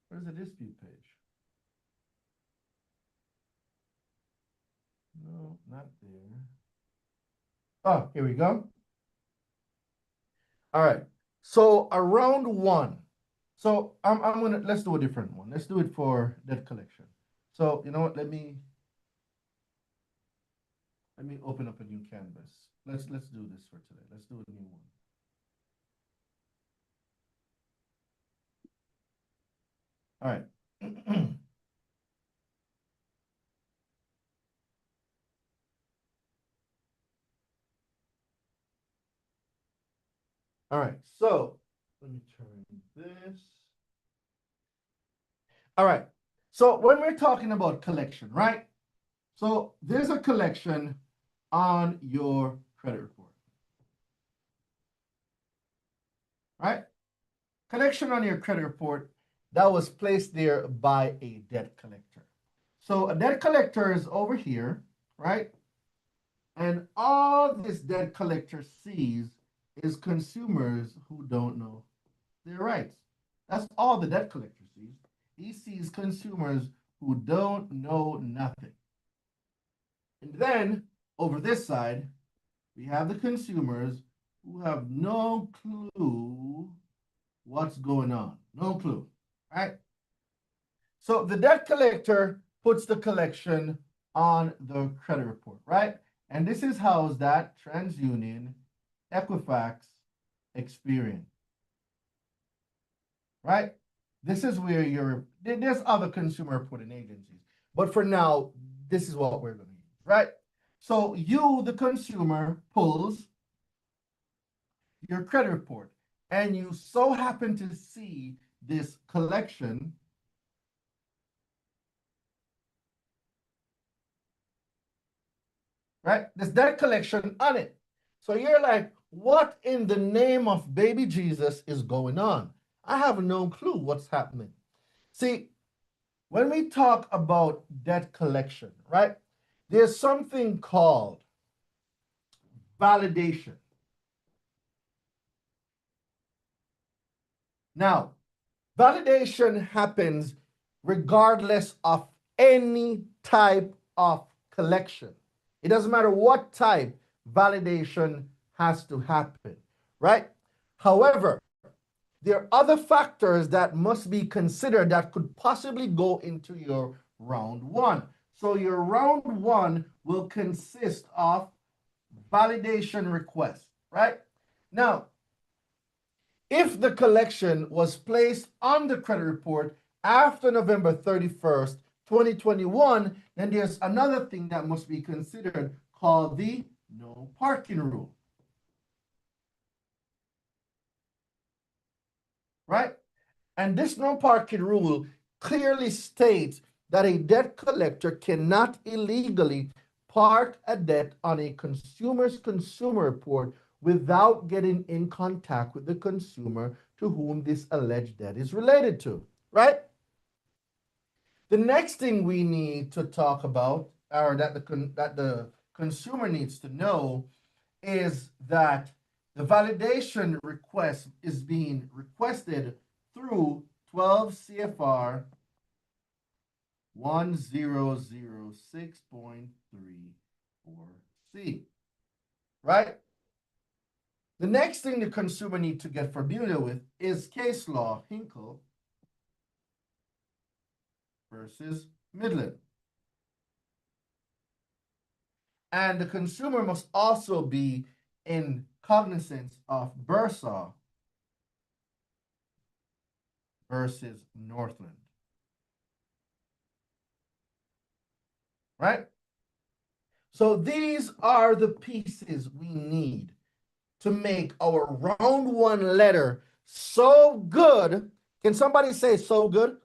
where's the dispute page? No, not there. Oh, here we go. All right. So around one. So I'm gonna let's do a different one. Let's do it for debt collection. So you know what? Let me open up a new canvas. Let's do this for today. Let's do a new one. All right. All right. So let me turn this. All right. So when we're talking about collection, right? So there's a collection on your credit report, right? Collection on your credit report that was placed there by a debt collector. So a debt collector is over here, right? And all this debt collector sees is consumers who don't know their rights. That's all the debt collector sees. He sees consumers who don't know nothing. And then over this side, we have the consumers who have no clue what's going on. No clue, right? So the debt collector puts the collection on the credit report, right? And this is housed at TransUnion, Equifax, Experian, right? This is where there's other consumer reporting agencies. But for now, this is what we're going to use, right? So you, the consumer, pulls your credit report and you so happen to see this collection, right? This debt collection on it. So you're like, what in the name of baby Jesus is going on? I have no clue what's happening. See, when we talk about debt collection, right, there's something called validation. Now, validation happens regardless of any type of collection. It doesn't matter what type, validation has to happen, right? However, there are other factors that must be considered that could possibly go into your round one. So your round one will consist of validation requests, right? Now, if the collection was placed on the credit report after November 31st, 2021, then there's another thing that must be considered called the no parking rule. Right? And this no parking rule clearly states that a debt collector cannot illegally park a debt on a consumer's consumer report without getting in contact with the consumer to whom this alleged debt is related to, right? The next thing we need to talk about, or that the consumer needs to know, is that the validation request is being requested through 12 CFR 1006.34C, right? The next thing the consumer needs to get familiar with is case law Hinkle versus Midland. And the consumer must also be in cognizance of Bursaw versus Northland. Right? So these are the pieces we need to make our round one letter so good. Can somebody say so good?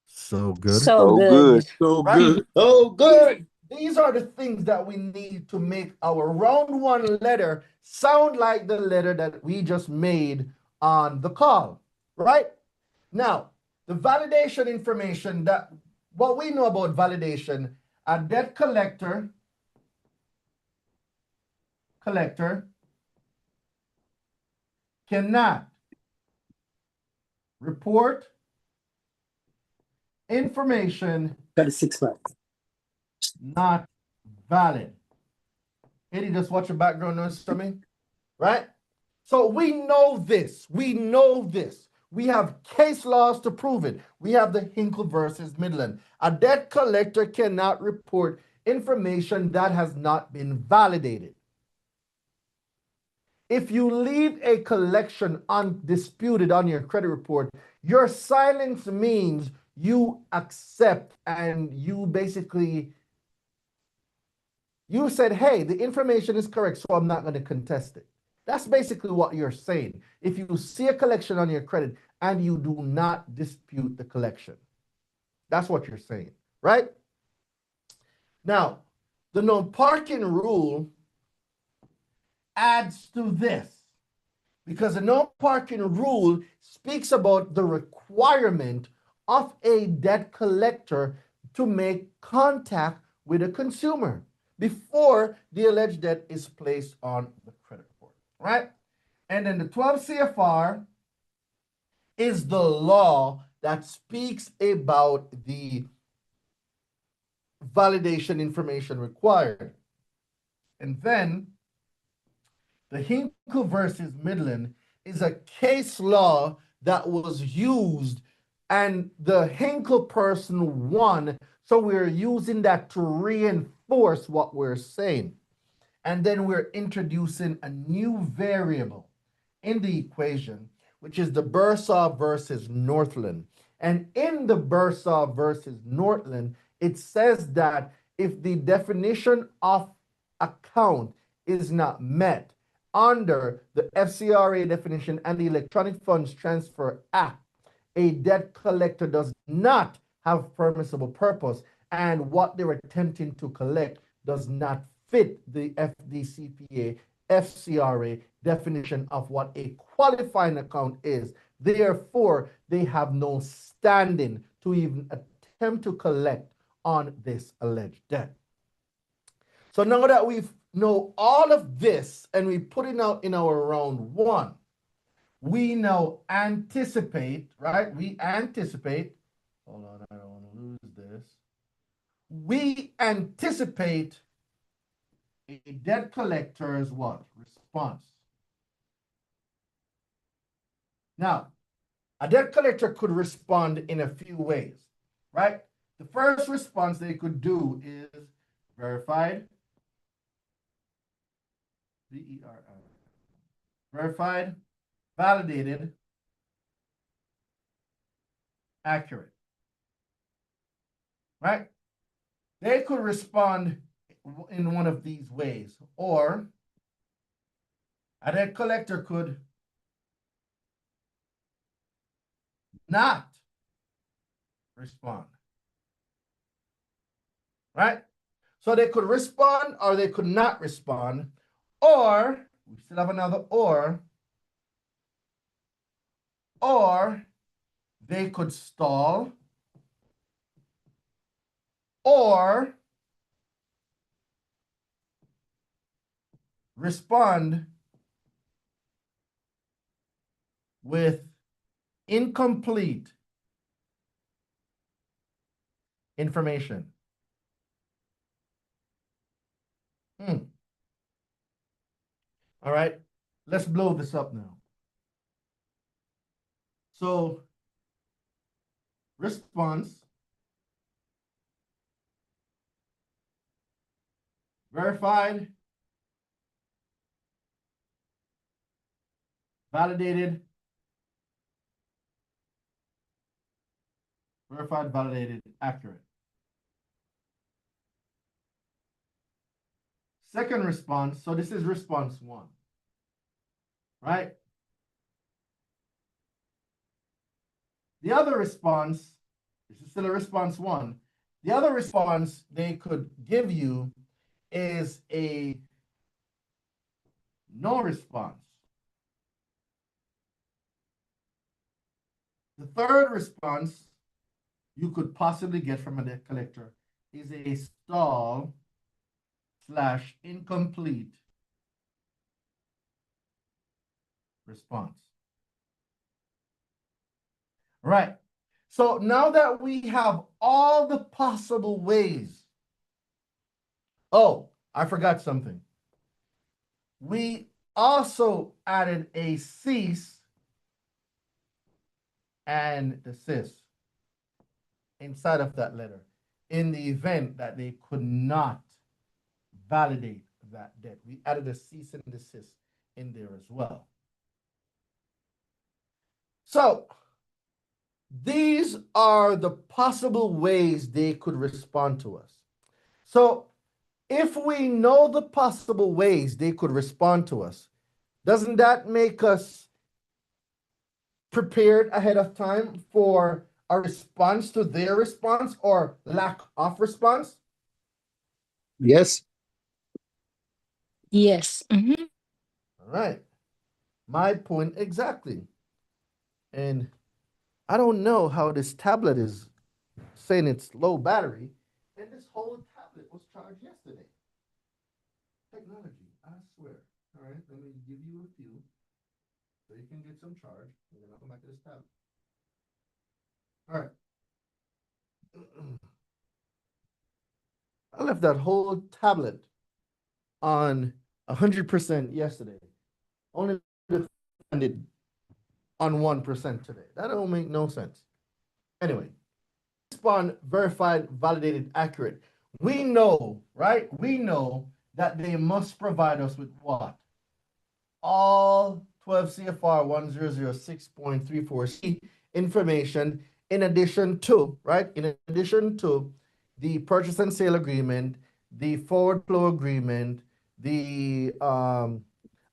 So good. So good. So Right? good. So good. These are the things that we need to make our round one letter sound like the letter that we just made on the call, right? Now, the validation information, that what we know about validation, a debt collector cannot report information 36 months. not valid. Eddie, just watch your background noise for me, right? So we know this. We know this. We have case laws to prove it. We have the Hinkle versus Midland. A debt collector cannot report information that has not been validated. If you leave a collection undisputed on your credit report, your silence means you accept and you basically you said, hey, the information is correct, so I'm not going to contest it. That's basically what you're saying. If you see a collection on your credit and you do not dispute the collection, that's what you're saying, right? Now, the no parking rule adds to this because the no parking rule speaks about the requirement of a debt collector to make contact with a consumer before the alleged debt is placed on the credit report, right? And then the 12 CFR is the law that speaks about the validation information required. And then the Hinkle versus Midland is a case law that was used and the Hinkle person won. So we're using that to reinforce what we're saying. And then we're introducing a new variable in the equation, which is the Bursaw versus Northland. And in the Bursaw versus Northland, it says that if the definition of account is not met under the FCRA definition and the Electronic Funds Transfer Act, a debt collector does not have permissible purpose, and what they're attempting to collect does not fit the FDCPA, FCRA definition of what a qualifying account is. Therefore, they have no standing to even attempt to collect on this alleged debt. So now that we know all of this and we put it out in our round one, we now anticipate, right? We anticipate, hold on, I don't want to lose this. We anticipate a debt collector's what? Response. Now, a debt collector could respond in a few ways, right? The first response they could do is verified, verified, validated, accurate, right? They could respond in one of these ways, or a debt collector could not respond, right? So they could respond or they could not respond, or we still have another or they could stall, or respond with incomplete information. All right, let's blow this up now. So, response, verified, validated, verified, validated, accurate. Second response, so this is response one, right? The other response, this is still a response one. The other response they could give you is a no response. The third response you could possibly get from a debt collector is a stall / incomplete response. Right. So now that we have all the possible ways. Oh, I forgot something. We also added a cease and desist inside of that letter in the event that they could not validate that debt. We added a cease and desist in there as well. So these are the possible ways they could respond to us. So if we know the possible ways they could respond to us, doesn't that make us prepared ahead of time for a response to their response or lack of response? Yes. Yes. All right. My point exactly. And I don't know how this tablet is saying it's low battery, and this whole tablet was charged yesterday. Technology, I swear. All right, let me give you a few so you can get some charge, and then I'll come back to this tablet. All right. I left that whole tablet on 100% yesterday, only to find it on 1% today. That don't make no sense. Anyway, respond verified, validated, accurate. We know, right? We know that they must provide us with what? All 12 CFR 1006.34C information in addition to, right? In addition to the purchase and sale agreement, the forward flow agreement, the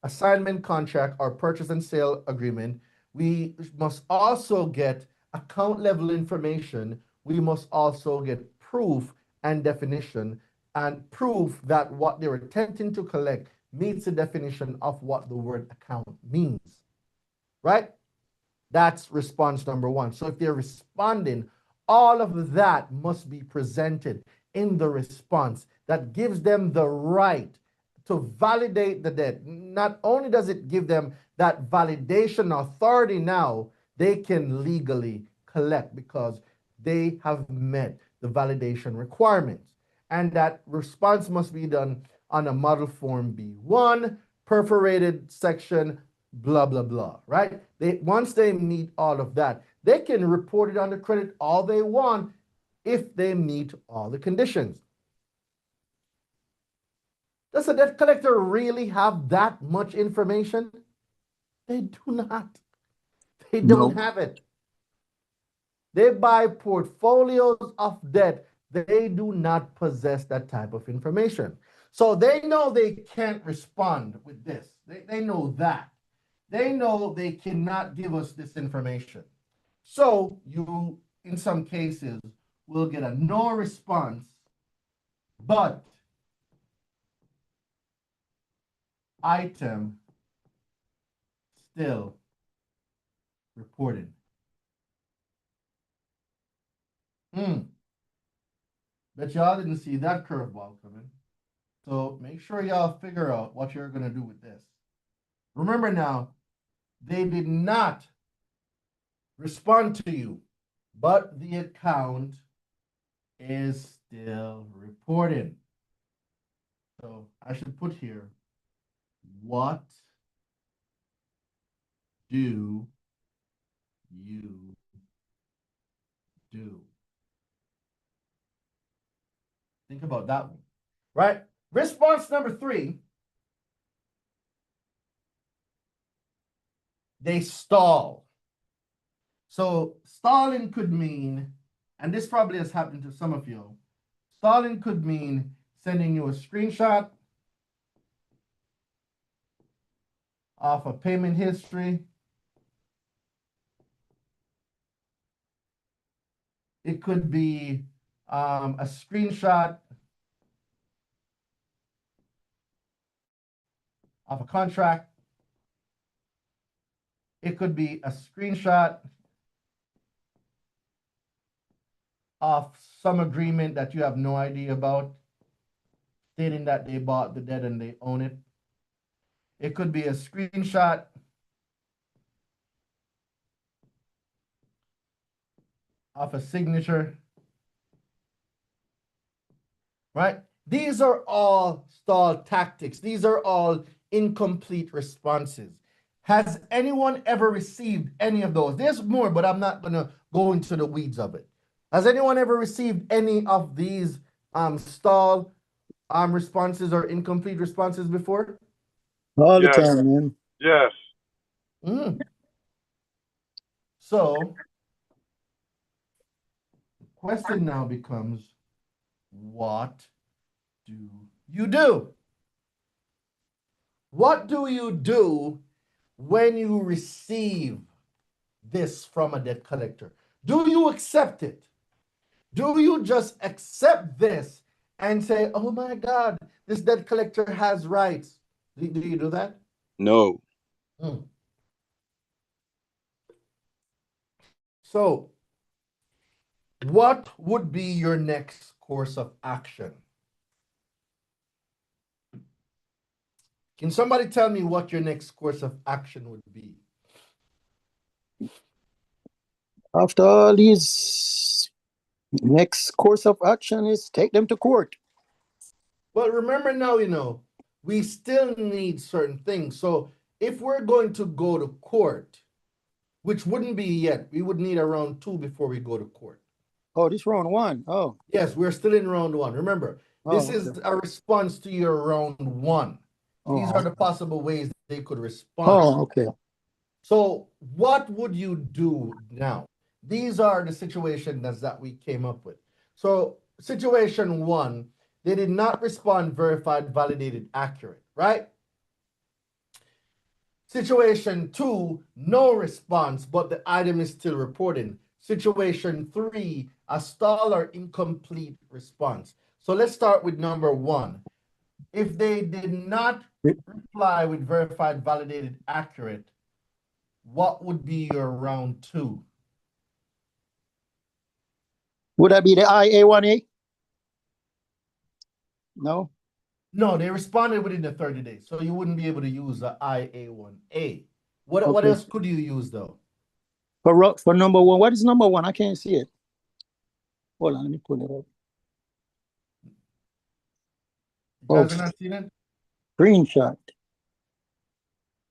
assignment contract or purchase and sale agreement, we must also get account level information. We must also get proof and definition and proof that what they're attempting to collect meets the definition of what the word account means, right? That's response number one. So if they're responding, all of that must be presented in the response that gives them the right to validate the debt. Not only does it give them that validation authority now, they can legally collect because they have met the validation requirements. And that response must be done on a model form B1, perforated section, blah, blah, blah, right? Once they meet all of that, they can report it on the credit all they want if they meet all the conditions. Does a debt collector really have that much information? They do not. They don't No. have it. They buy portfolios of debt. They do not possess that type of information. So they know they can't respond with this. They know that. They know they cannot give us this information. So you, in some cases, will get a no response, but item still reported. Bet y'all didn't see that curveball coming. So make sure y'all figure out what you're going to do with this. Remember now, they did not respond to you, but the account is still reported. So I should put here, what do you do? Think about that one, right? Response number 3, they stall. So stalling could mean, and this probably has happened to some of you, stalling could mean sending you a screenshot of a payment history. It could be a screenshot of a contract. It could be a screenshot of some agreement that you have no idea about, stating that they bought the debt and they own it. It could be a screenshot of a signature, right? These are all stall tactics. These are all incomplete responses. Has anyone ever received any of those? There's more, but I'm not going to go into the weeds of it. Has anyone ever received any of these stall responses or incomplete responses before? All the Yes. time, man. Yes. So, the question now becomes, what do you do? What do you do when you receive this from a debt collector? Do you accept it? Do you just accept this and say, oh my God, this debt collector has rights? Do you do that? No. So, what would be your next course of action? Can somebody tell me what your next course of action would be? After all these, next course of action is take them to court. Well, remember now, we still need certain things. So if we're going to go to court, which wouldn't be yet, we would need a round 2 before we go to court. Oh, this round 1. Oh. Yes, we're still in round 1. Remember, this is a response to your round 1. These are the possible ways they could respond. Oh, okay. So what would you do now? These are the situations that we came up with. So situation 1, they did not respond verified, validated, accurate, right? Situation 2, no response, but the item is still reporting. Situation 3, a stall or incomplete response. So let's start with number 1. If they did not reply with verified, validated, accurate, what would be your round 2? Would that be the IA1A? No. No, they responded within the 30 days, so you wouldn't be able to use the IA1A. What else could you use though? For number 1, what is number 1? I can't see it. Hold on, let me pull it up. You guys are not seeing it? Screenshot.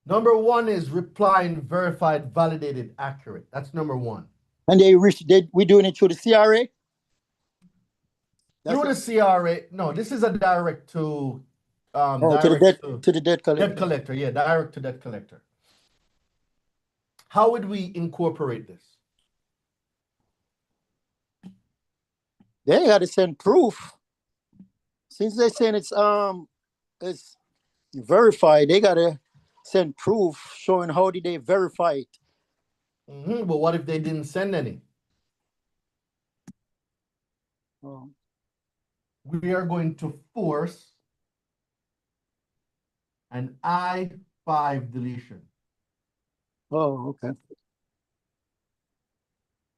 Number 1 is replying verified, validated, accurate. That's number 1. And we doing it through the CRA? Through the CRA. No, this is a direct to to the debt collector. Debt collector, yeah, direct to debt collector. How would we incorporate this? They got to send proof. Since they're saying it's verified, they got to send proof showing how did they verify it. But what if they didn't send any? We are going to force an I-5 deletion. Oh, okay.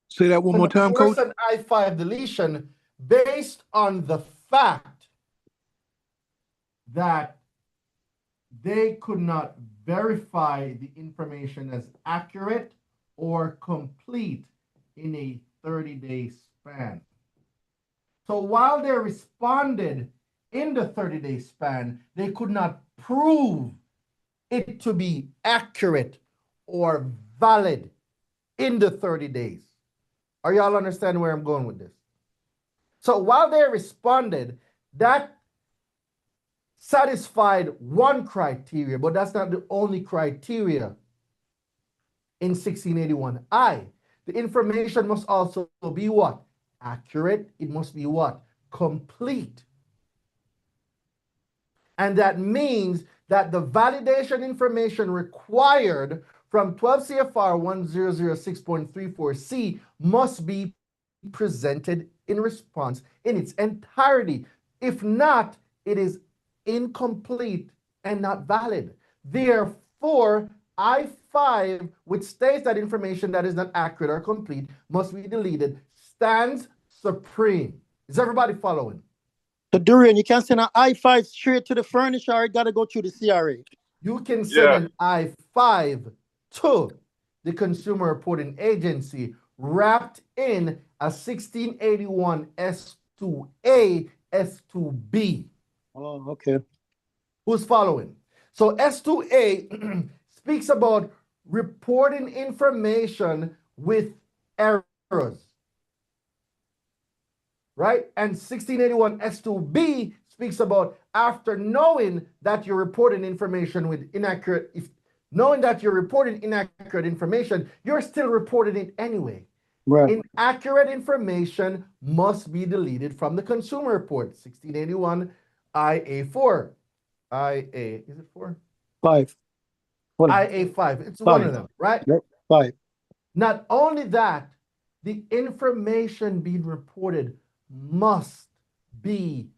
Say that one more time, Coach. Force an I-5 deletion based on the fact that they could not verify the information as accurate or complete in a 30-day span. So while they responded in the 30-day span, they could not prove it to be accurate or valid in the 30 days. Are y'all understanding where I'm going with this? So while they responded, that satisfied one criteria, but that's not the only criteria in 1681I. The information must also be what? Accurate. It must be what? Complete. And that means that the validation information required from 12 CFR 1006.34C must be presented in response in its entirety. If not, it is incomplete and not valid. Therefore, I-5, which states that information that is not accurate or complete must be deleted, stands supreme. Is everybody following? So Durian, you can't send an I-5 straight to the furnisher, or it got to go through the CRA. You can send an I-5 to the Consumer Reporting Agency wrapped in a 1681 S2A, S2B. Oh, okay. Who's following? So S2A speaks about reporting information with errors, right? And 1681 S2B speaks about after knowing that you're reporting information with inaccurate, knowing that you're reporting inaccurate information, you're still reporting it anyway. Right. Inaccurate information must be deleted from the consumer report. 1681 IA4. IA, is it 4? 5. Well, IA5. It's 5. one of them, right? Yep. 5. Not only that, the information being reported must be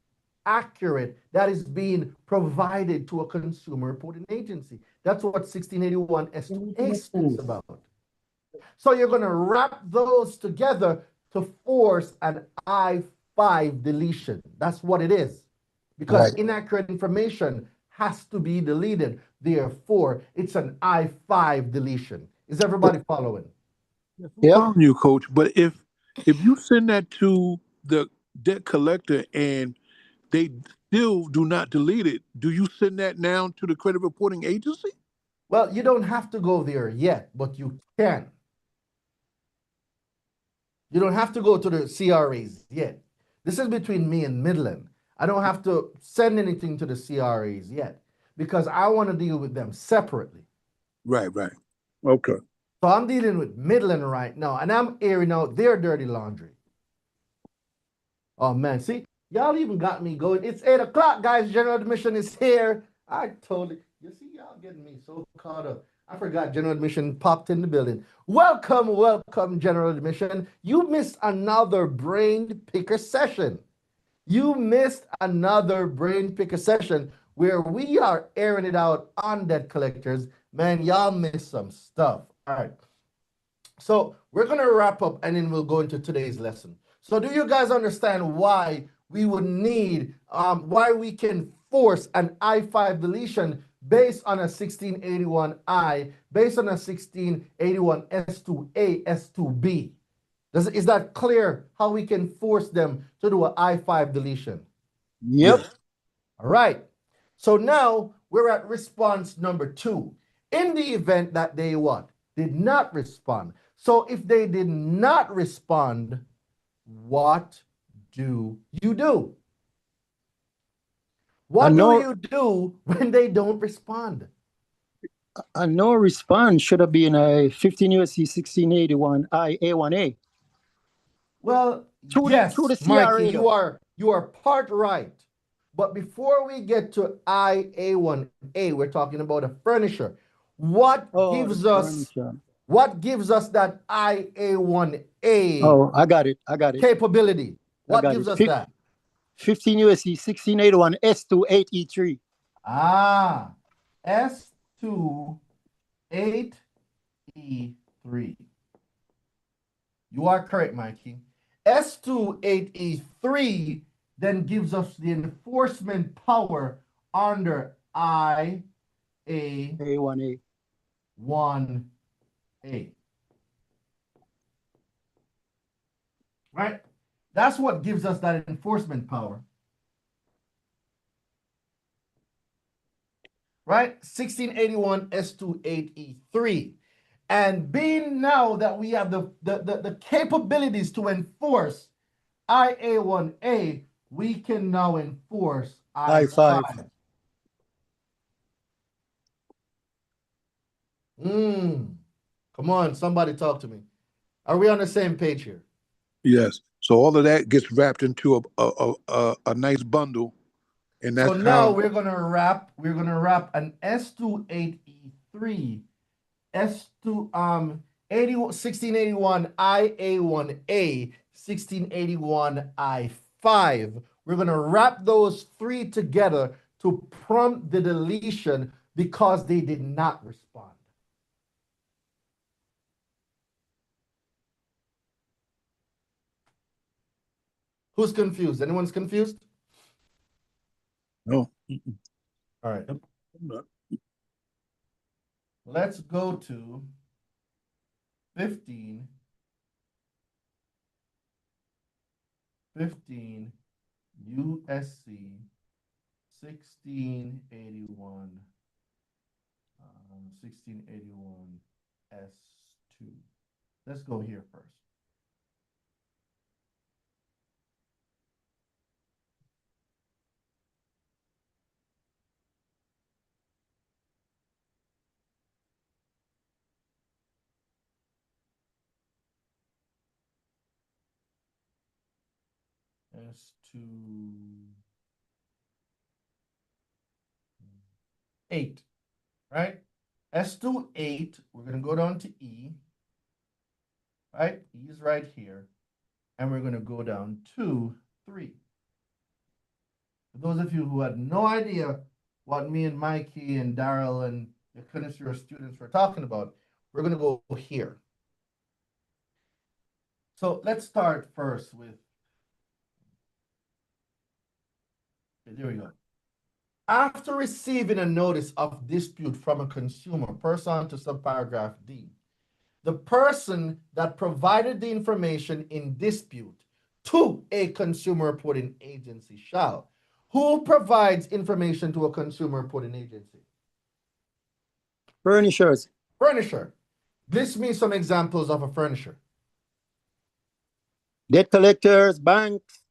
accurate, that is being provided to a consumer reporting agency. That's what 1681 S2A speaks about. So you're going to wrap those together to force an I5 deletion. That's what it is. Because inaccurate information has to be deleted. Therefore, it's an I5 deletion. Is everybody following? Yep. Following you, Coach. But if you send that to the debt collector and they still do not delete it, do you send that now to the credit reporting agency? Well, you don't have to go there yet, but you can. You don't have to go to the CRAs yet. This is between me and Midland. I don't have to send anything to the CRAs yet because I want to deal with them separately. Right, right. Okay. So I'm dealing with Midland right now, and I'm airing out their dirty laundry. Oh, man. See, y'all even got me going. It's 8 o'clock, guys. General admission is here. You see, y'all getting me so caught up. I forgot general admission popped in the building. Welcome, welcome, general admission. You missed another brain picker session. You missed another brain picker session where we are airing it out on debt collectors. Man, y'all missed some stuff. All right. So we're going to wrap up and then we'll go into today's lesson. So do you guys understand why we would need, why we can force an I5 deletion based on a 1681I, based on a 1681 S2A, S2B? Is that clear how we can force them to do an I5 deletion? Yep. Yes. All right. So now we're at response number 2. In the event that they what? Did not respond. So if they did not respond, what do you do? What do you do when they don't respond? A no response should have been a 15 USC 1681 IA1A. Well, Through yes, the Mikey, CRA. you are part right. But before we get to IA1A, we're talking about a furniture. What gives us that IA1A I got it. capability? What gives us that? 15 USC 1681 S28E3. S2 8E3. You are correct, Mikey. S2 8E3 then gives us the enforcement power under IA1A. Right? That's what gives us that enforcement power. Right? 1681 S28E3. And being now that we have the capabilities to enforce IA1A, we can now enforce I5. Come on, somebody talk to me. Are we on the same page here? Yes. So all of that gets wrapped into a nice bundle. And that's so now we're gonna wrap an S28E3, S2 1681 IA1A, 1681 I5. We're gonna wrap those three together to prompt the deletion because they did not respond. Who's confused? Anyone's confused? No. All right. Let's go to 15 15 USC 1681 1681 S2. Let's go here first. S2 8, right? S2 8, we're going to go down to E, right? E is right here. And we're going to go down to 3. For those of you who had no idea what me and Mikey and Daryl and the chemistry students were talking about, we're going to go here. So let's start first with, okay, there we go. After receiving a notice of dispute from a consumer, press on to subparagraph D. The person that provided the information in dispute to a consumer reporting agency shall. Who provides information to a consumer reporting agency? Furnishers. Furnisher. List me some examples of a furnisher. Debt collectors, banks.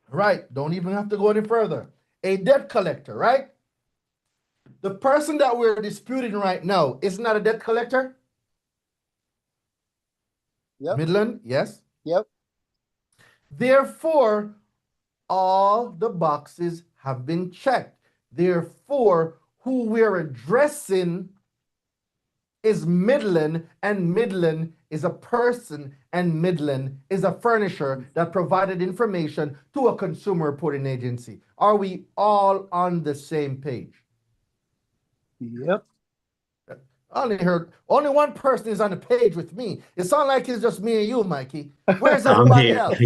Right. Don't even have to go any further. A debt collector, right? The person that we're disputing right now is not a debt collector? Yep. Midland, yes. Yep. Therefore, all the boxes have been checked. Therefore, who we're addressing is Midland, and Midland is a person, and Midland is a furnisher that provided information to a consumer reporting agency. Are we all on the same page? Yep. I only heard only one person is on the page with me. It sounds like it's just me and you, Mikey. Where's I'm everybody here. else?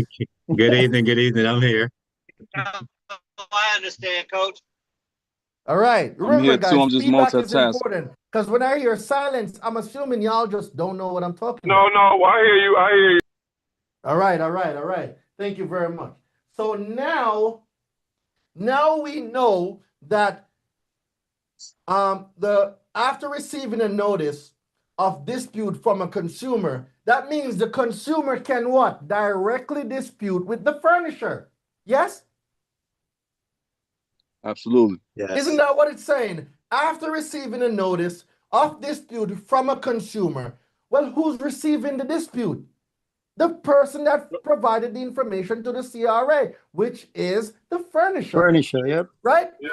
Good evening. Good evening. I'm here. I understand, Coach. All right. I'm Remember, here too. guys, I'm just feedback is multitasking. important. Because when I hear silence, I'm assuming y'all just don't know what I'm talking No, about. no, I hear you. I hear you. All right, all right, all right. Thank you very much. So now we know that after receiving a notice of dispute from a consumer, that means the consumer can what? Directly dispute with the furnisher. Yes? Absolutely. Yes. Isn't that what it's saying? After receiving a notice of dispute from a consumer, well, who's receiving the dispute? The person that provided the information to the CRA, which is the furnisher. Furnisher, yep. Right? Yeah.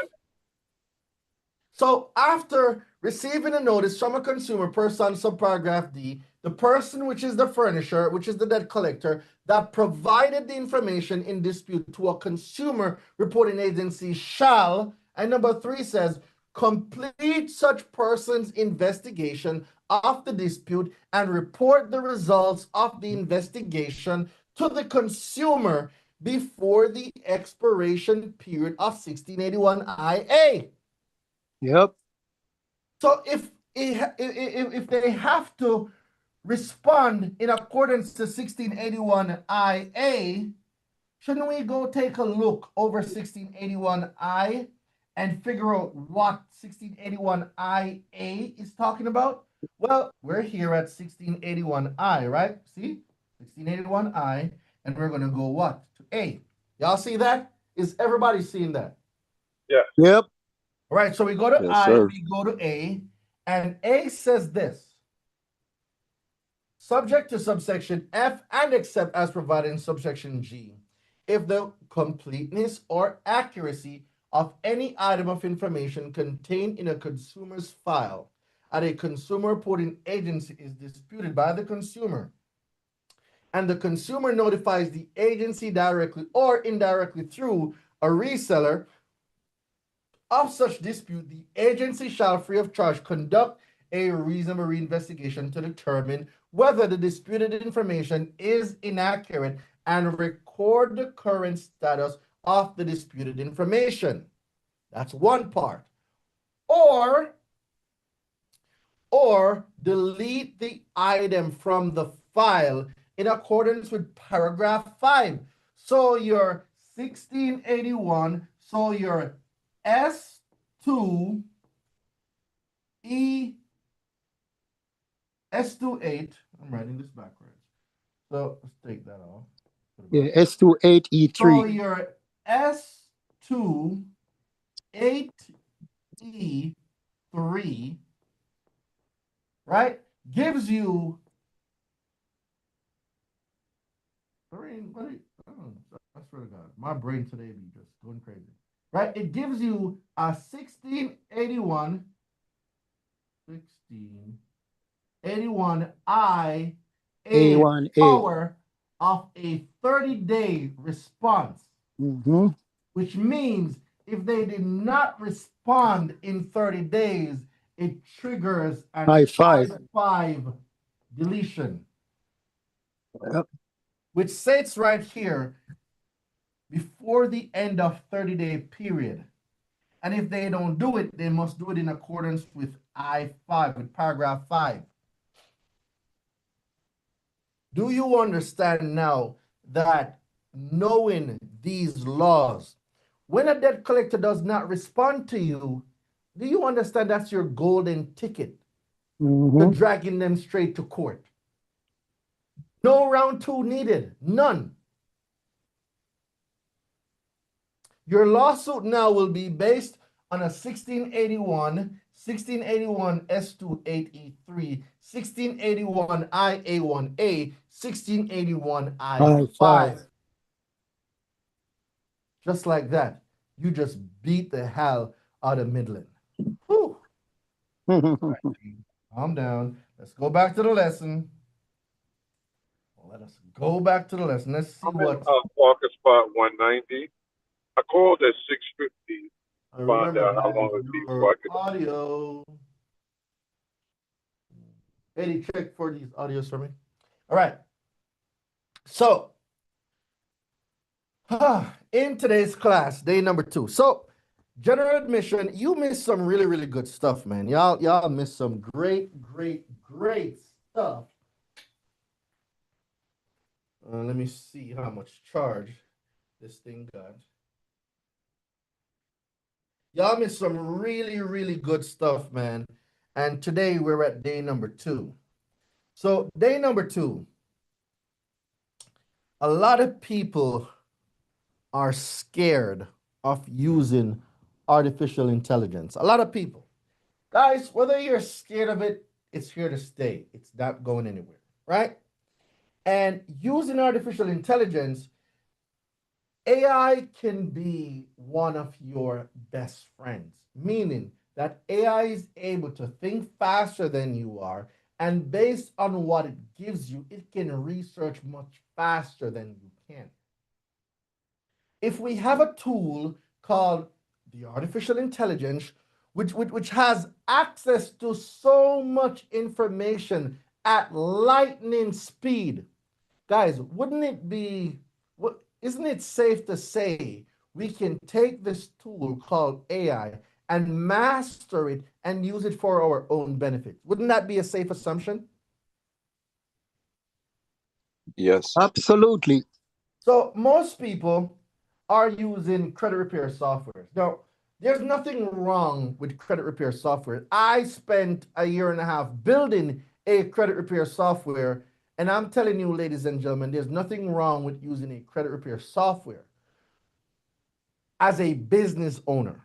So after receiving a notice from a consumer, person subparagraph D, the person which is the furnisher, which is the debt collector, that provided the information in dispute to a consumer reporting agency shall, and number 3 says, complete such person's investigation of the dispute and report the results of the investigation to the consumer before the expiration period of 1681 IA. Yep. So if they have to respond in accordance to 1681 IA, shouldn't we go take a look over 1681 I and figure out what 1681 IA is talking about? Well, we're here at 1681 I, right? See? 1681 I, and we're going to go what? To A. Y'all see that? Is everybody seeing that? Yep. All right, so we go to Yes, I, sir. we go to A, and A says this. Subject to subsection F and except as provided in subsection G, if the completeness or accuracy of any item of information contained in a consumer's file at a consumer reporting agency is disputed by the consumer, and the consumer notifies the agency directly or indirectly through a reseller of such dispute, the agency shall free of charge conduct a reasonable reinvestigation to determine whether the disputed information is inaccurate and record the current status of the disputed information. That's one part. Or delete the item from the file in accordance with paragraph 5. So your 1681, so your S2 E S28, I'm writing this backwards. So let's take that off. Yeah, S28E3. So your S2 8E3, right, gives you I swear to God, my brain today be just going crazy. Right? It gives you a 1681 I a A1A. power of a 30-day response, Mm-hmm. which means if they did not respond in 30 days, it triggers an I5. I5 deletion, Yep. which states right here before the end of 30-day period. And if they don't do it, they must do it in accordance with I5, with paragraph 5. Do you understand now that knowing these laws, when a debt collector does not respond to you, do you understand that's your golden ticket to Mm-hmm. dragging them straight to court? No round two needed, none. Your lawsuit now will be based on a 1681 S28E3, 1681 IA1A, 1681 I5. I5. Just like that, you just beat the hell out of Midland. Whew. Calm down. Let's go back to the lesson. Let us go back to the lesson. Let's see I'm in what. Parker Spot 190. I called at 6:50 to find Remember, out how guys, long it would be before your I could. audio. Eddie, check for these audios for me. All right. So, in today's class, day number 2. So, general admission, you missed some really, really good stuff, man. Y'all missed some great stuff. Let me see how much charge this thing got. Y'all missed some really, really good stuff, man. And today we're at day number 2. So, day number 2, a lot of people are scared of using artificial intelligence. A lot of people. Guys, whether you're scared of it, it's here to stay. It's not going anywhere, right? And using artificial intelligence, AI can be one of your best friends, meaning that AI is able to think faster than you are, and based on what it gives you, it can research much faster than you can. If we have a tool called the artificial intelligence, which has access to so much information at lightning speed, guys, wouldn't it be, isn't it safe to say we can take this tool called AI and master it and use it for our own benefit? Wouldn't that be a safe assumption? Yes. Absolutely. So most people are using credit repair software. Now, there's nothing wrong with credit repair software. I spent a year and a half building a credit repair software, and I'm telling you, ladies and gentlemen, there's nothing wrong with using a credit repair software as a business owner.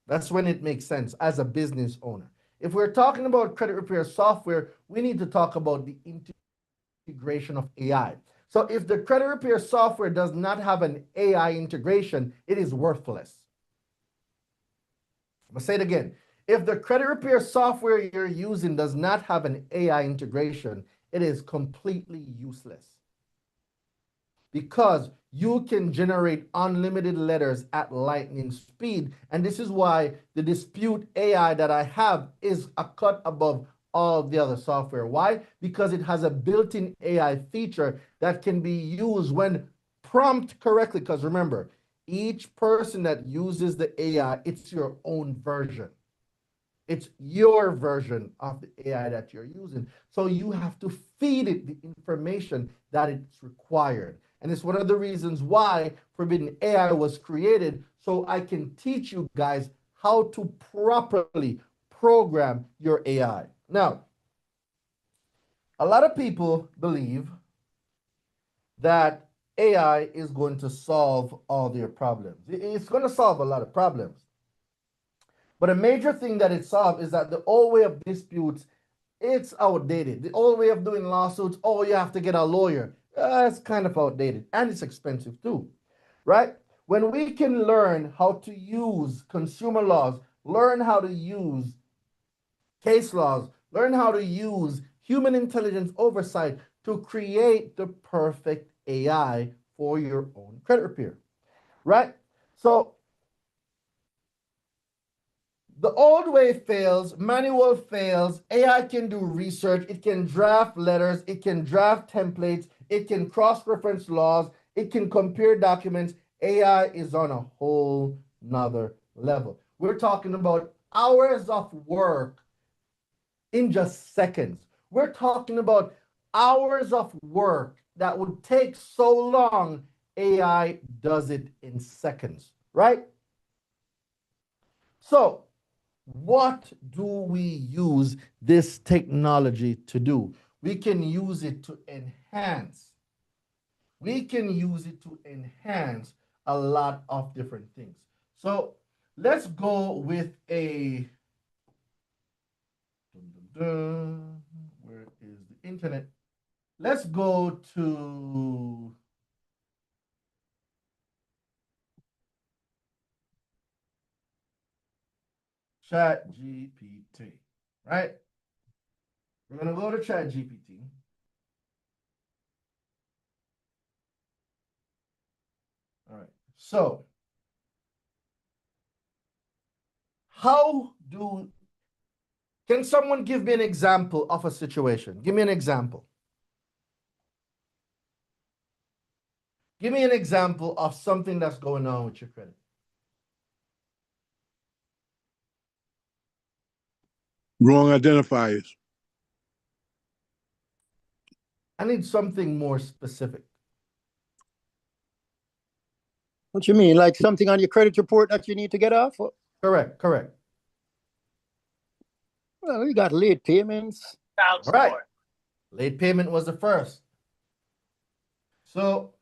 That's when it makes sense as a business owner. If we're talking about credit repair software, we need to talk about the integration of AI. So if the credit repair software does not have an AI integration, it is worthless. I'm going to say it again. If the credit repair software you're using does not have an AI integration, it is completely useless. Because you can generate unlimited letters at lightning speed. And this is why the dispute AI that I have is a cut above all the other software. Why? Because it has a built-in AI feature that can be used when prompted correctly. Because remember, each person that uses the AI, it's your own version. It's your version of the AI that you're using. So you have to feed it the information that it's required. And it's one of the reasons why Forbidden AI was created, so I can teach you guys how to properly program your AI. Now, a lot of people believe that AI is going to solve all their problems. It's going to solve a lot of problems. But a major thing that it solves is that the old way of disputes, it's outdated. The old way of doing lawsuits, oh, you have to get a lawyer. It's kind of outdated, and it's expensive too, right? When we can learn how to use consumer laws, learn how to use case laws, learn how to use human intelligence oversight to create the perfect AI for your own credit repair, right? So the old way fails, manual fails, AI can do research, it can draft letters, it can draft templates, it can cross-reference laws, it can compare documents. AI is on a whole nother level. We're talking about hours of work in just seconds. We're talking about hours of work that would take so long, AI does it in seconds, right? So, what do we use this technology to do? We can use it to enhance. We can use it to enhance a lot of different things. So let's go with a, where is the internet? Let's go to Chat GPT, right? We're going to go to Chat GPT. All right. So, can someone give me an example of a situation? Give me an example. Give me an example of something that's going on with your credit. Wrong identifiers. I need something more specific. What you mean? Like something on your credit report that you need to get off? Correct, correct. Well, we got late payments. All right. Late payment was the first. So,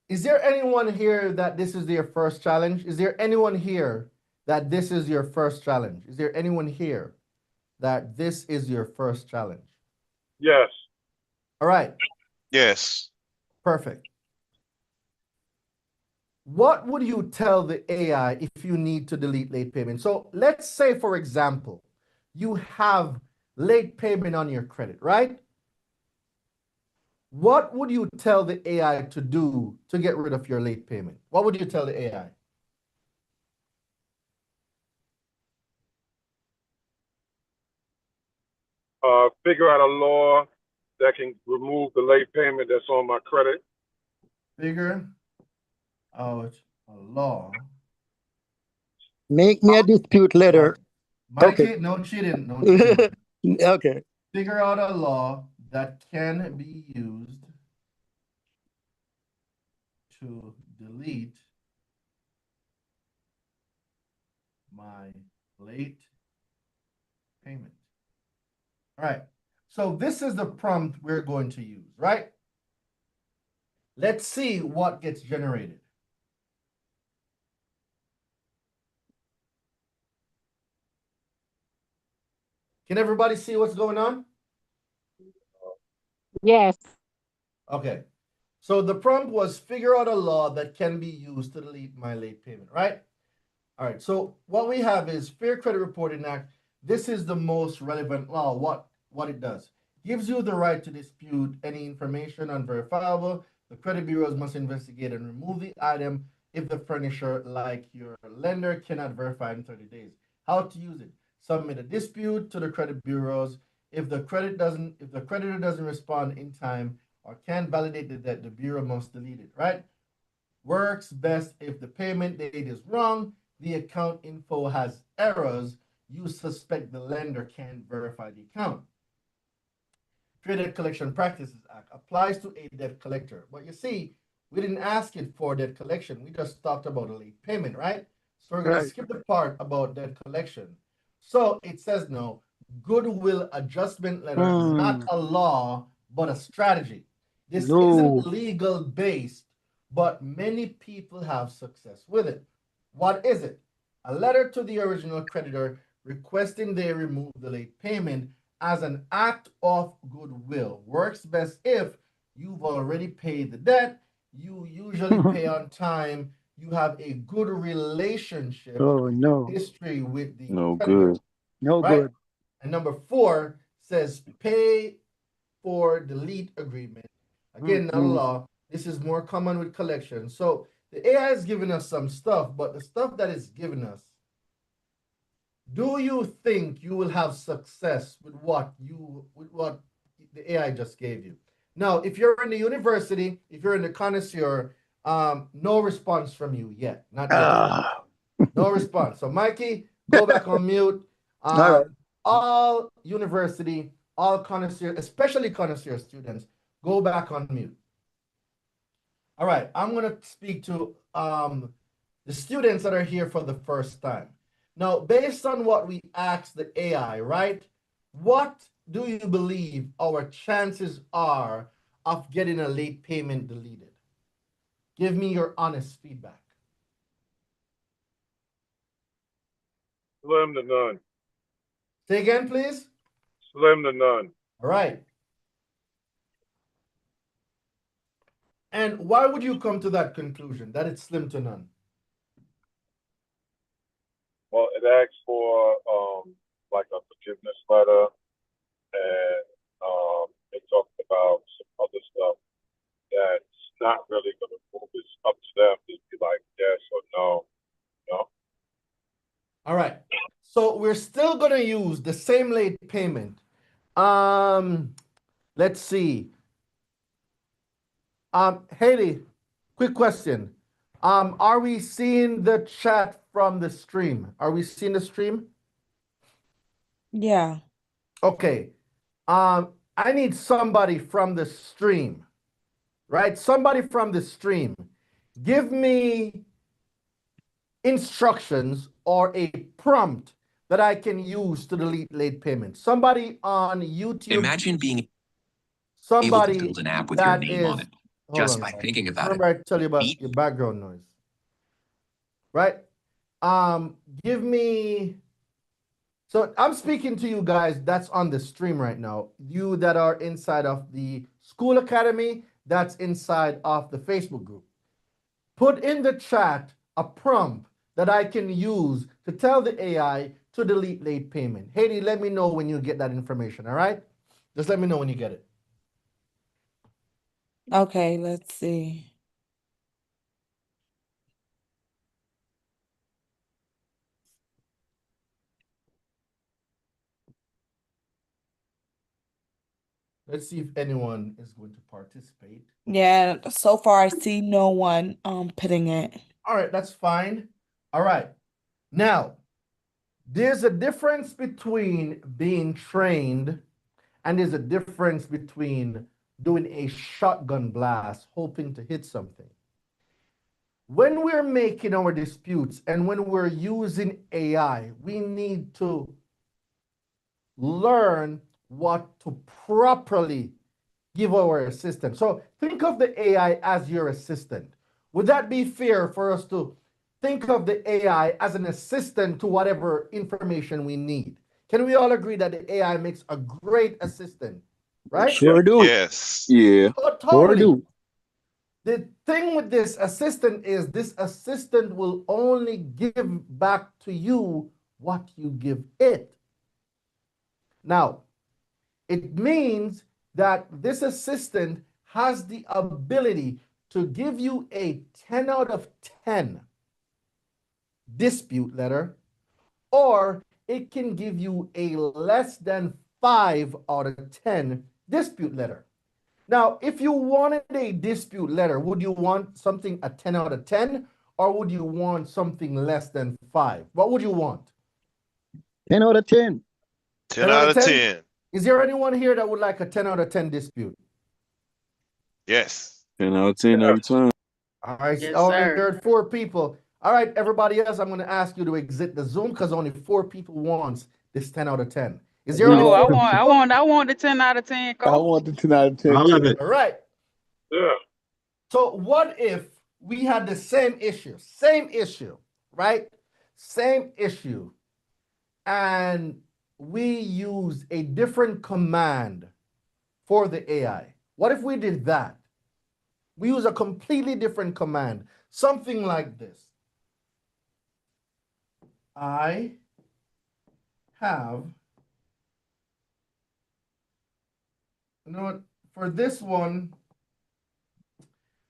is there anyone here that this is their first challenge? Is there anyone here that this is your first challenge? Is there anyone here that this is your first challenge? Yes. All right. Yes. Perfect. What would you tell the AI if you need to delete late payment? So let's say, for example, you have late payment on your credit, right? What would you tell the AI to do to get rid of your late payment? What would you tell the AI? Figure out a law that can remove the late payment that's on my credit. Figure out a law. Make me a dispute letter. Mikey, Okay. no cheating, no cheating. Okay. Figure out a law that can be used to delete my late payment. All right. So this is the prompt we're going to use, right? Let's see what gets generated. Can everybody see what's going on? Yes. Okay. So the prompt was figure out a law that can be used to delete my late payment, right? All right. So what we have is Fair Credit Reporting Act. This is the most relevant law. What it does. Gives you the right to dispute any information unverifiable. The credit bureaus must investigate and remove the item if the furnisher, like your lender, cannot verify in 30 days. How to use it. Submit a dispute to the credit bureaus. If the creditor doesn't respond in time or can't validate the debt, the bureau must delete it, right? Works best if the payment date is wrong, the account info has errors, you suspect the lender can't verify the account. Credit Collection Practices Act applies to a debt collector. But you see, we didn't ask it for debt collection. We just talked about a late payment, right? So we're going to Right. skip the part about debt collection. So it says no, goodwill adjustment letter, not a law, but a strategy. This No. isn't legal based, but many people have success with it. What is it? A letter to the original creditor requesting they remove the late payment as an act of goodwill. Works best if you've already paid the debt, you usually pay on time, you have a good relationship Oh no. history with the No creditor, good. No right? good. And number 4 says pay for delete agreement. Again, not a law. This is more common with collection. So the AI is giving us some stuff, but the stuff that it's giving us, do you think you will have success with what the AI just gave you? Now, if you're in the university, if you're in the connoisseur, no response from you yet. Not yet. Ah. No response. So Mikey, go back on mute. All right. All university, all connoisseur, especially connoisseur students, go back on mute. All right, I'm gonna speak to the students that are here for the first time. Now, based on what we asked the AI, right? What do you believe our chances are of getting a late payment deleted? Give me your honest feedback. Slim to none. Say again, please. Slim to none. All right. And why would you come to that conclusion that it's slim to none? Well, it asks for like a forgiveness letter, and it talks about some other stuff that's not really going to move. It's up to them to be like yes or no. No. All right. So we're still going to use the same late payment. Let's see. Haley, quick question. Are we seeing the chat from the stream? Are we seeing the stream? Yeah. Okay. I need somebody from the stream, right? Somebody from the stream. Give me instructions or a prompt that I can use to delete late payments. Somebody on YouTube. Imagine being able to somebody build an app with your that name is on it. hold Just on, by guys. thinking about Remember it. I tell you about Eat- your background noise, right? Give me. So I'm speaking to you guys that's on the stream right now. You that are inside of the School Academy, that's inside of the Facebook group. Put in the chat a prompt that I can use to tell the AI to delete late payment. Haiti, let me know when you get that information, all right? Just let me know when you get it. Okay, let's see. Let's see if anyone is going to participate. Yeah, so far I see no one putting it. All right, that's fine. All right. Now, there's a difference between being trained and there's a difference between doing a shotgun blast, hoping to hit something. When we're making our disputes and when we're using AI, we need to learn what to properly give our assistant. So think of the AI as your assistant. Would that be fair for us to think of the AI as an assistant to whatever information we need? Can we all agree that the AI makes a great assistant, right? Sure do. Yes. Yeah. Oh, Sure totally. do. The thing with this assistant is this assistant will only give back to you what you give it. Now, it means that this assistant has the ability to give you a 10 out of 10 dispute letter, or it can give you a less than 5 out of 10 dispute letter. Now, if you wanted a dispute letter, would you want something a 10 out of 10, or would you want something less than 5? What would you want? 10 out of 10. 10 out of 10. Is there anyone here that would like a 10 out of 10 dispute? Yes. 10 out of 10 every time. All right, Yes, only sir. heard 4 people. All right, everybody else, I'm going to ask you to exit the Zoom because only 4 people wants this 10 out of 10. Is there only No, I 4 want, I people? want, I want the 10 out of 10, I coach. want the 10 out of 10 I love too. it. All right. Yeah. So what if we had the same issue, right? Same issue, and we use a different command for the AI? What if we did that? We use a completely different command, something like this. I have, you know what, for this one,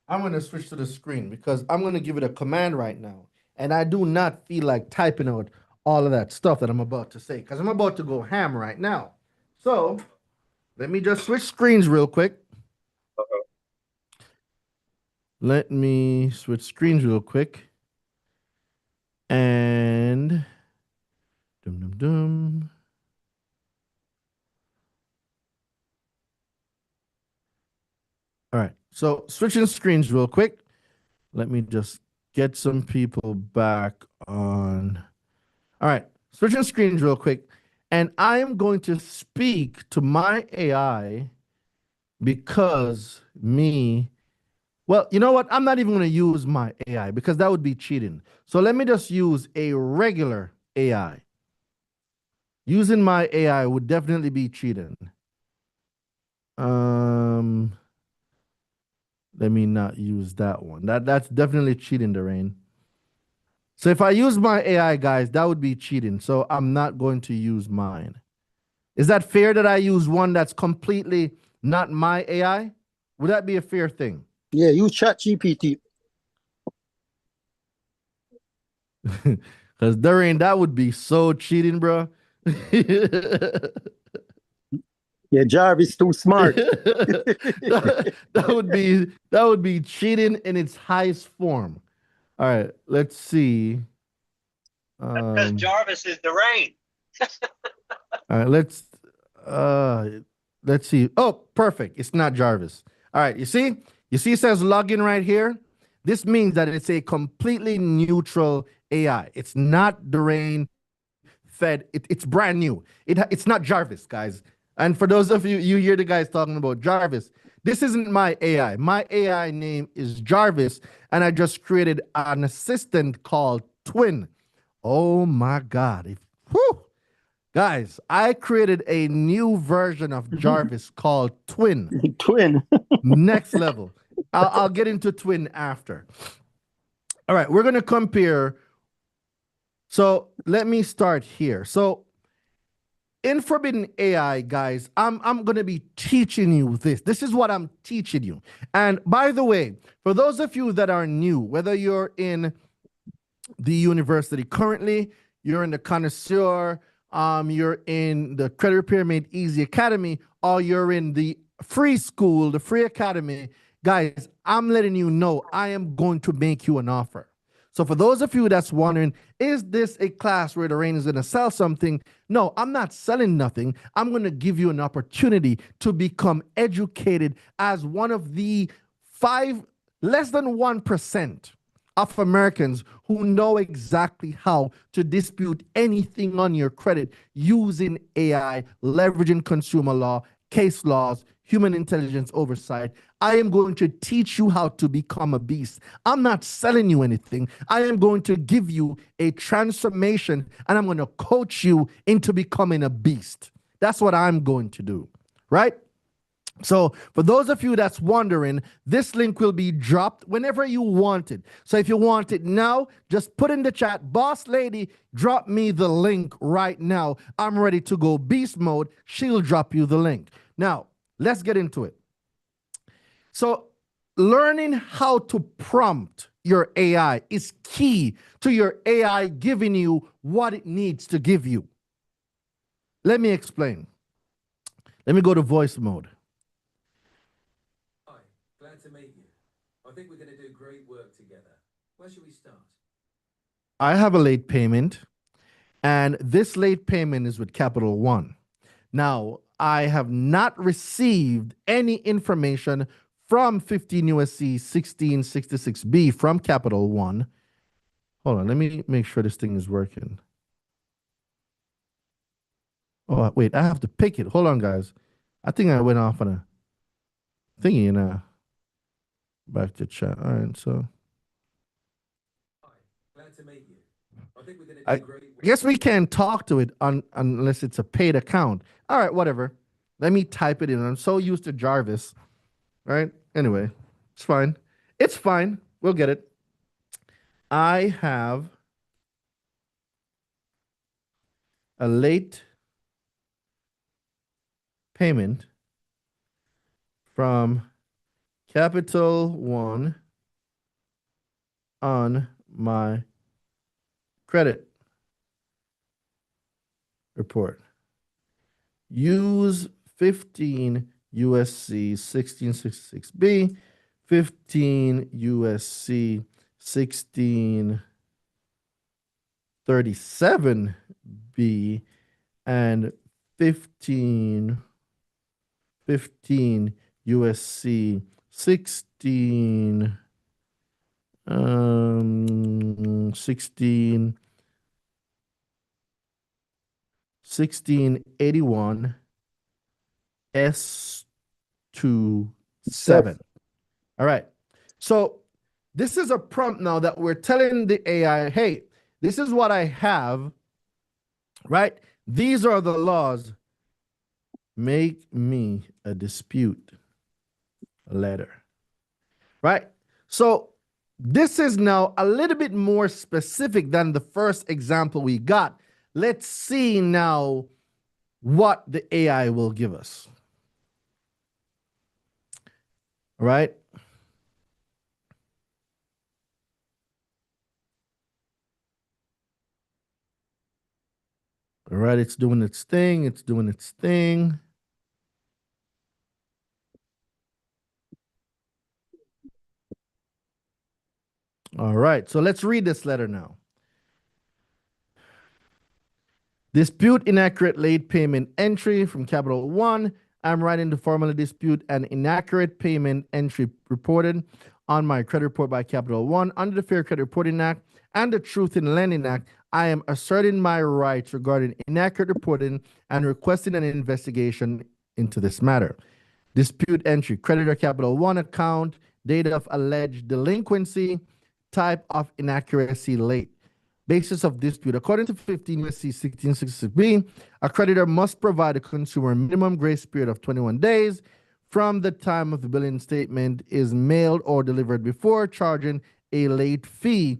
I'm going to switch to the screen because I'm going to give it a command right now. And I do not feel like typing out all of that stuff that I'm about to say because I'm about to go ham right now. So let me just switch screens real quick. Let me switch screens real quick. And dum dum dum. All right. So switching screens real quick. Let me just get some people back on. All right. Switching screens real quick. And I am going to speak to my AI because well, you know what? I'm not even going to use my AI because that would be cheating. So let me just use a regular AI. Using my AI would definitely be cheating. Let me not use that one. That's definitely cheating, Doreen. So if I use my AI, guys, that would be cheating. So I'm not going to use mine. Is that fair that I use one that's completely not my AI? Would that be a fair thing? Yeah, use Chat GPT. Because Doreen, that would be so cheating, bro. Yeah, Jarvis too smart. that would be cheating in its highest form. All right, let's see. Because Jarvis is the rain. All right, let's see. Oh, perfect. It's not Jarvis. All right, you see? You see it says login right here? This means that it's a completely neutral AI. It's not Doreen fed. It's brand new. It's not Jarvis, guys. And for those of you, you hear the guys talking about Jarvis. This isn't my AI. My AI name is Jarvis, and I just created an assistant called Twin. Oh my God. Whew. Guys, I created a new version of Jarvis called Twin. Twin. Next level. I'll get into Twin after. All right, we're going to compare. So let me start here. So in Forbidden AI, guys, I'm going to be teaching you this. This is what I'm teaching you. And by the way, for those of you that are new, whether you're in the university currently, you're in the connoisseur, you're in the Credit Repair Made Easy Academy, or you're in the free school, the free academy, guys, I'm letting you know I am going to make you an offer. So for those of you that's wondering, is this a class where the rain is going to sell something? No, I'm not selling nothing. I'm going to give you an opportunity to become educated as one of the less than 1% of Americans who know exactly how to dispute anything on your credit using AI, leveraging consumer law, case laws, human intelligence oversight. I am going to teach you how to become a beast. I'm not selling you anything. I am going to give you a transformation and I'm going to coach you into becoming a beast. That's what I'm going to do, right? So for those of you that's wondering, this link will be dropped whenever you want it. So if you want it now, just put in the chat, boss lady, drop me the link right now. I'm ready to go beast mode. She'll drop you the link. Now, let's get into it. So learning how to prompt your AI is key to your AI giving you what it needs to give you. Let me explain. Let me go to voice mode. Hi, glad to meet you. I think we're going to do great work together. Where should we start? I have a late payment, and this late payment is with Capital One. Now, I have not received any information from 15 USC 1666B from Capital One. Hold on, let me make sure this thing is working. Oh, wait, I have to pick it. Hold on, guys. I think I went off on a thingy and back to chat. All right, so Hi, glad to meet you. I think we're going to I do great work. guess we can't talk to it unless it's a paid account. All right, whatever. Let me type it in. I'm so used to Jarvis. Right? Anyway, it's fine. It's fine. We'll get it. I have a late payment from Capital One on my credit report. Use 15 USC 1666B, 15 USC 1637B, and 15 USC 16 1681 S27. All right. So this is a prompt now that we're telling the AI, hey, this is what I have, right? These are the laws. Make me a dispute letter, right? So this is now a little bit more specific than the first example we got. Let's see now what the AI will give us. All right. All right, it's doing its thing. It's doing its thing. All right, so let's read this letter now. Dispute inaccurate late payment entry from Capital One. I'm writing to formally dispute an inaccurate payment entry reported on my credit report by Capital One under the Fair Credit Reporting Act and the Truth in Lending Act. I am asserting my rights regarding inaccurate reporting and requesting an investigation into this matter. Dispute entry, creditor Capital One account, date of alleged delinquency, type of inaccuracy late. Basis of dispute. According to 15 U.S.C. 1666B, a creditor must provide a consumer a minimum grace period of 21 days from the time of the billing statement is mailed or delivered before charging a late fee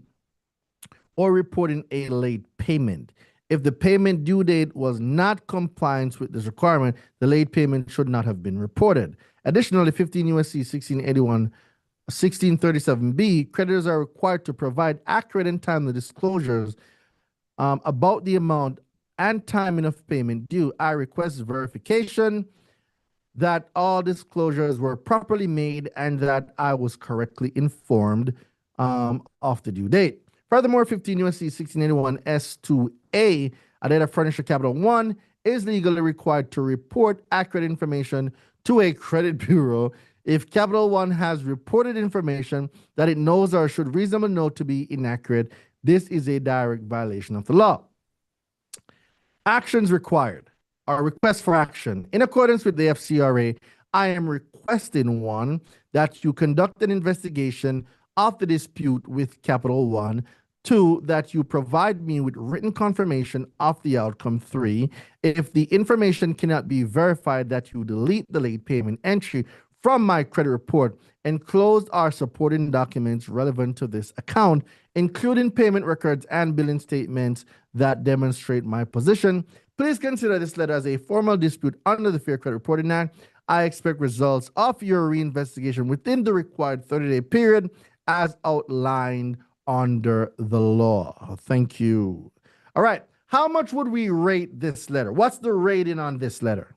or reporting a late payment. If the payment due date was not compliant with this requirement, the late payment should not have been reported. Additionally, 15 U.S.C. 1681 1637B, creditors are required to provide accurate and timely disclosures about the amount and timing of payment due. I request verification that all disclosures were properly made and that I was correctly informed of the due date. Furthermore, 15 U.S.C. 1681 S2A, a data furnisher Capital One is legally required to report accurate information to a credit bureau if Capital One has reported information that it knows or should reasonably know to be inaccurate. This is a direct violation of the law. Actions required are requests for action. In accordance with the FCRA, I am requesting one, that you conduct an investigation of the dispute with Capital One. 2, that you provide me with written confirmation of the outcome. 3, if the information cannot be verified, that you delete the late payment entry from my credit report. Enclosed are supporting documents relevant to this account, including payment records and billing statements that demonstrate my position. Please consider this letter as a formal dispute under the Fair Credit Reporting Act. I expect results of your reinvestigation within the required 30-day period as outlined under the law. Thank you. All right. How much would we rate this letter? What's the rating on this letter?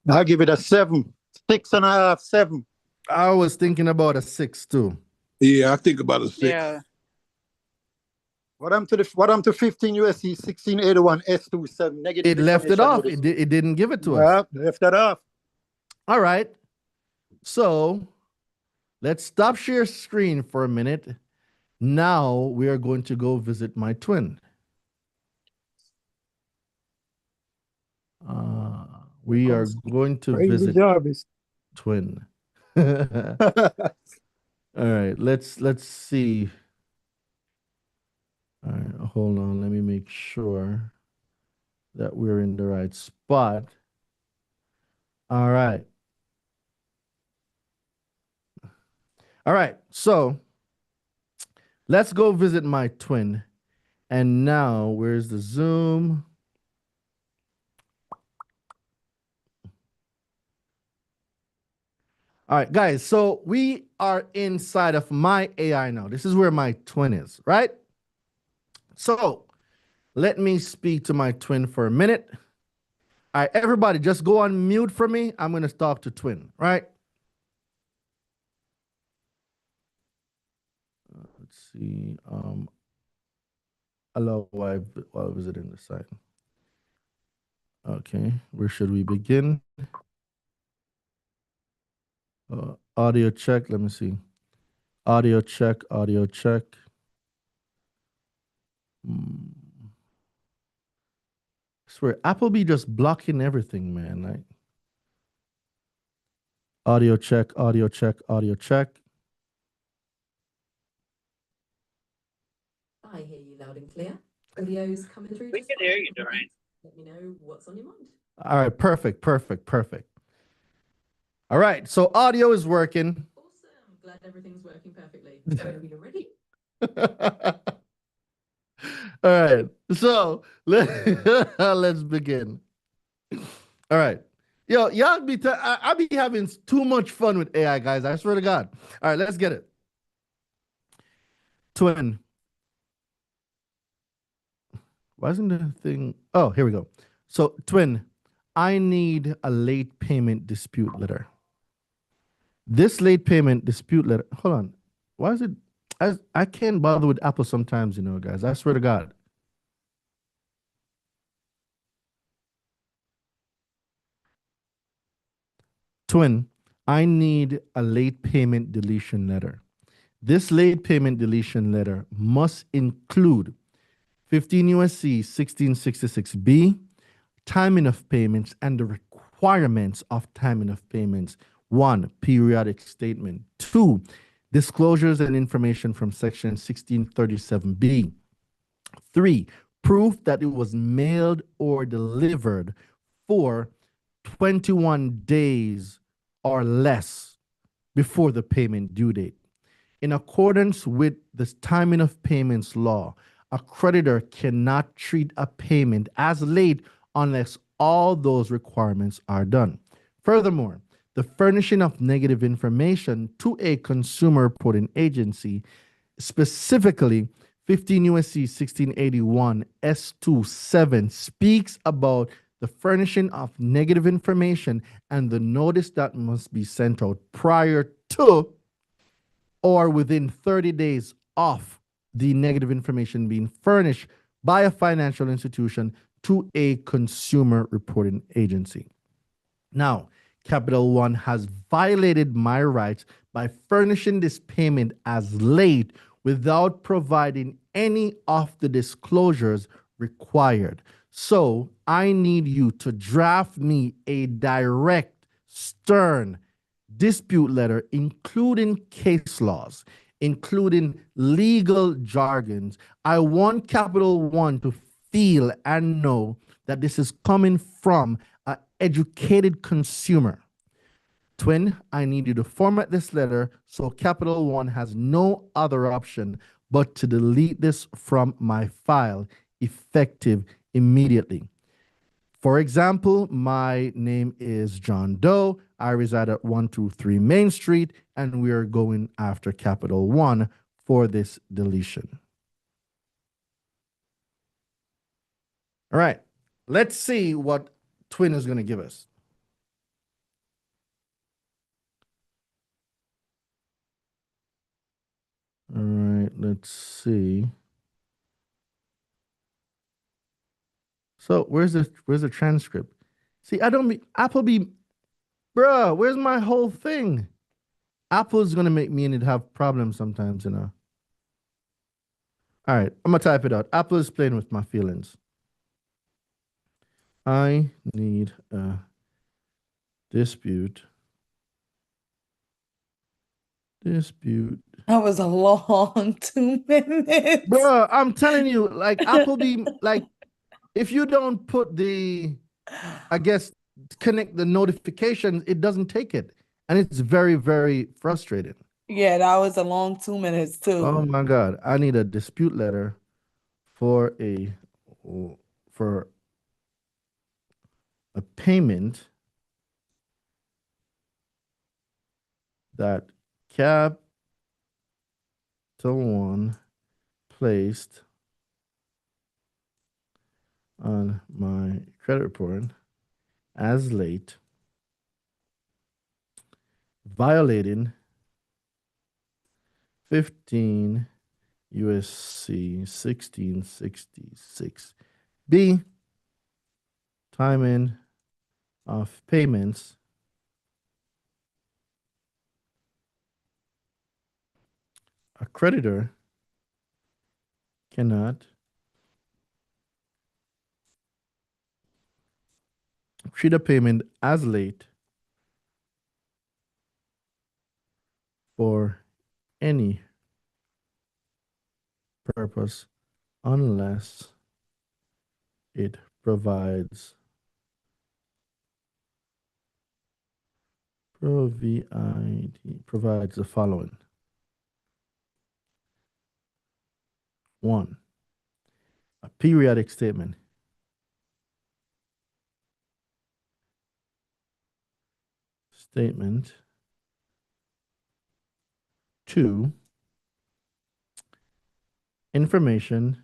I'll give it a 7, 6.5, 7. I was thinking about a 6 too. Yeah, I think about a 6. Yeah. What I'm to 15 USC 1681 S27 negative. It left it off. notice. It didn't give it to us. Yeah, left that off. All right. So let's stop share screen for a minute. Now we are going to go visit my twin. We are going to Crazy visit Jarvis. twin. All right, let's see. All right, hold on. Let me make sure that we're in the right spot. All right. All right. So let's go visit my twin. And now, where's the Zoom? All right, guys. So we are inside of my AI now. This is where my twin is, right? So let me speak to my twin for a minute. All right, everybody, just go on mute for me. I'm going to talk to twin, right? Let's see. Allow while visiting the site. Okay, where should we begin? Audio check. Let me see. Audio check. Audio check. I swear, Applebee just blocking everything, man. Like audio check. Audio check. Audio check. I hear you loud and clear. Audio's coming through. We just can fine. hear you, Doreen. Let me know what's on your mind. All right, perfect, perfect, perfect. All right, so audio is working. Awesome. Glad everything's working perfectly. Whenever you're ready. All right, so let's begin. All right, yo, y'all be I be having too much fun with AI, guys. I swear to God. All right, let's get it. Twin. Why isn't the thing? Oh, here we go. So, twin, I need a late payment dispute letter. This late payment dispute letter. Hold on. Why is it? I can't bother with Apple sometimes, guys. I swear to God. Twin, I need a late payment deletion letter. This late payment deletion letter must include 15 USC 1666B, timing of payments, and the requirements of timing of payments. 1, periodic statement. 2, disclosures and information from section 1637B. 3, proof that it was mailed or delivered for 21 days or less before the payment due date. In accordance with the timing of payments law, a creditor cannot treat a payment as late unless all those requirements are done. Furthermore, the furnishing of negative information to a consumer reporting agency, specifically 15 USC 1681 S27, speaks about the furnishing of negative information and the notice that must be sent out prior to or within 30 days of the negative information being furnished by a financial institution to a consumer reporting agency. Now, Capital One has violated my rights by furnishing this payment as late without providing any of the disclosures required. So I need you to draft me a direct, stern dispute letter, including case laws, including legal jargons. I want Capital One to feel and know that this is coming from an educated consumer. Twin, I need you to format this letter so Capital One has no other option but to delete this from my file, effective immediately. For example, my name is John Doe. I reside at 123 Main Street, and we are going after Capital One for this deletion. All right, let's see what Twin is going to give us. All right, let's see. So where's the transcript? See, I don't mean Applebee, bruh. Where's my whole thing? Apple's gonna make me and it have problems sometimes, you know. All right, I'm gonna type it out. Apple is playing with my feelings. I need a dispute. Dispute. That was a long 2 minutes. Bro, I'm telling you, like Apple be like, if you don't put the, I guess, connect the notifications, it doesn't take it. And it's very, very frustrating. Yeah, that was a long 2 minutes too. Oh my God. I need a dispute letter for for a payment that Capital One placed on my credit report as late, violating 15 USC 1666 B, timing of payments. A creditor cannot treat a payment as late for any purpose unless it provides the following. One, a periodic statement. Statement. Two, information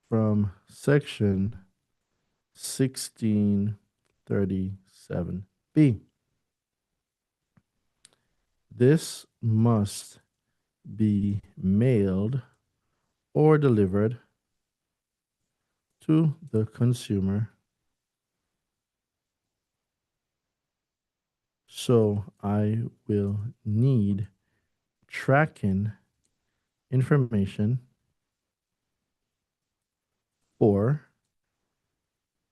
from section 1637B. This must be mailed or delivered to the consumer. So I will need tracking information, or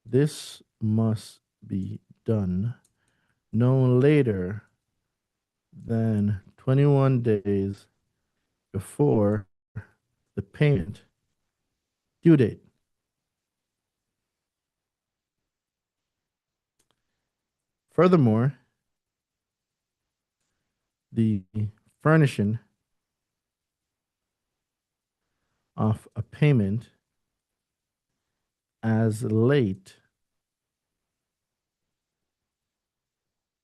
this must be done no later than 21 days before the payment due date. Furthermore, the furnishing of a payment as late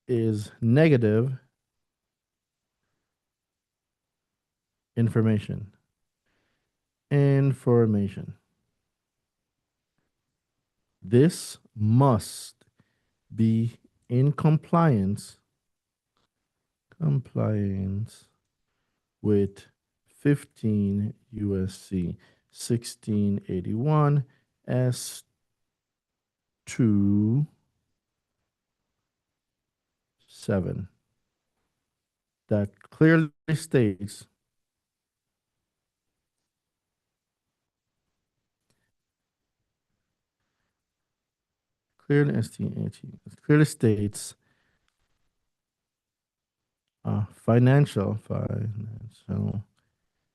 is negative information. This must be in compliance with 15 USC 1681 S 2 7 that clearly states clearly states financial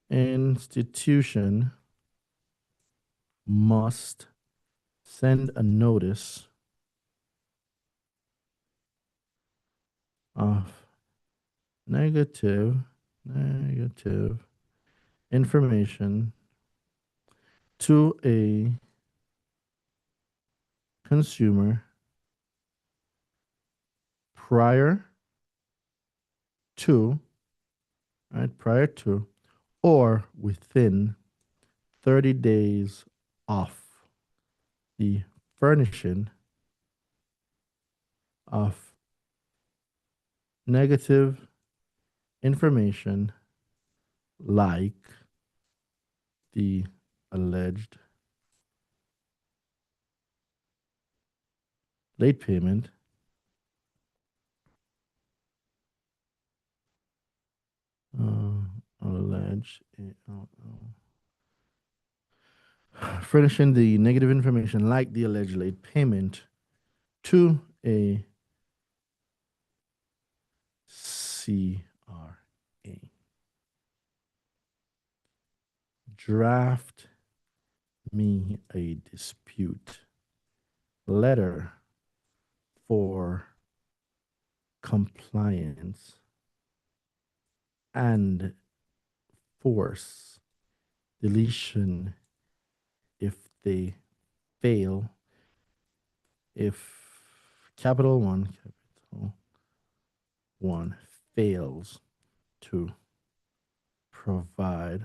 institution must send a notice of negative information to a consumer prior to, or within 30 days of the furnishing of negative information like the alleged late payment furnishing the negative information like the alleged late payment to a CRA. Draft me a dispute letter for compliance and force deletion if they fail. If capital one fails to provide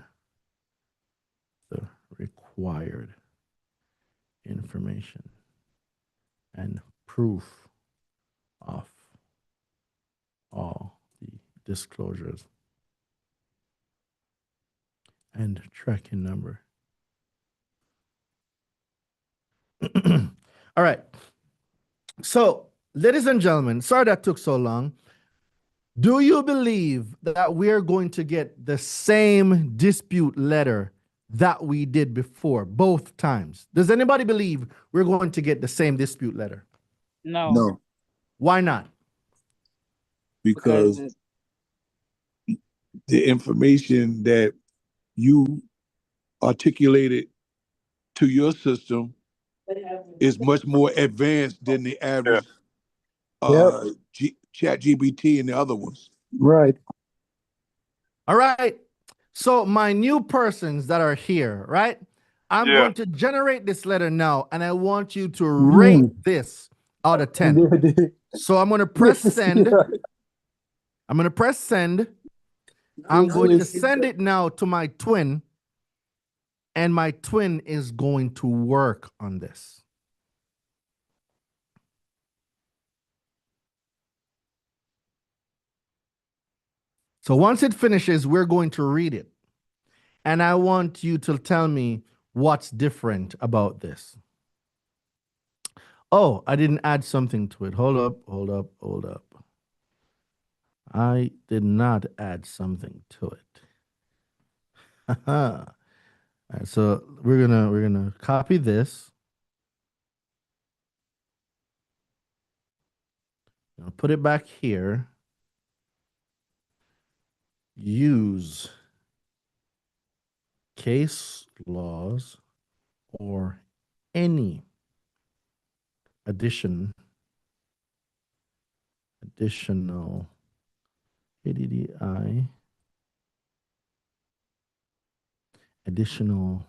the required information and proof of all the disclosures and tracking number. All right. So, ladies and gentlemen, sorry that took so long. Do you believe that we're going to get the same dispute letter that we did before, both times? Does anybody believe we're going to get the same dispute letter? No. Why not? Because the information that you articulated to your system is much more advanced than the average chat GBT and the other ones. Right. All right. So my new persons that are here, right? I'm going to generate this letter now, and I want you to rate this out of 10. So I'm going to press send. I'm going to press send. I'm going to send it now to my twin, and my twin is going to work on this. So once it finishes, we're going to read it. And I want you to tell me what's different about this. Oh, I didn't add something to it. Hold up. I did not add something to it. All right, so we're gonna copy this. I'll put it back here. Use case laws or any additional ADDI additional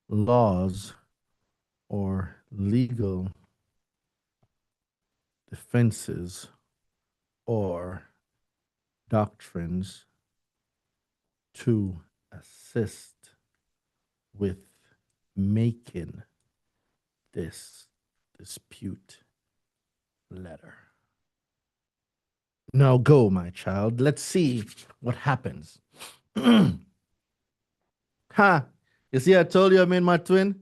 laws or legal defenses or doctrines to assist with making this dispute letter. Now go, my child. Let's see what happens. Ha! You see, I told you I made my twin.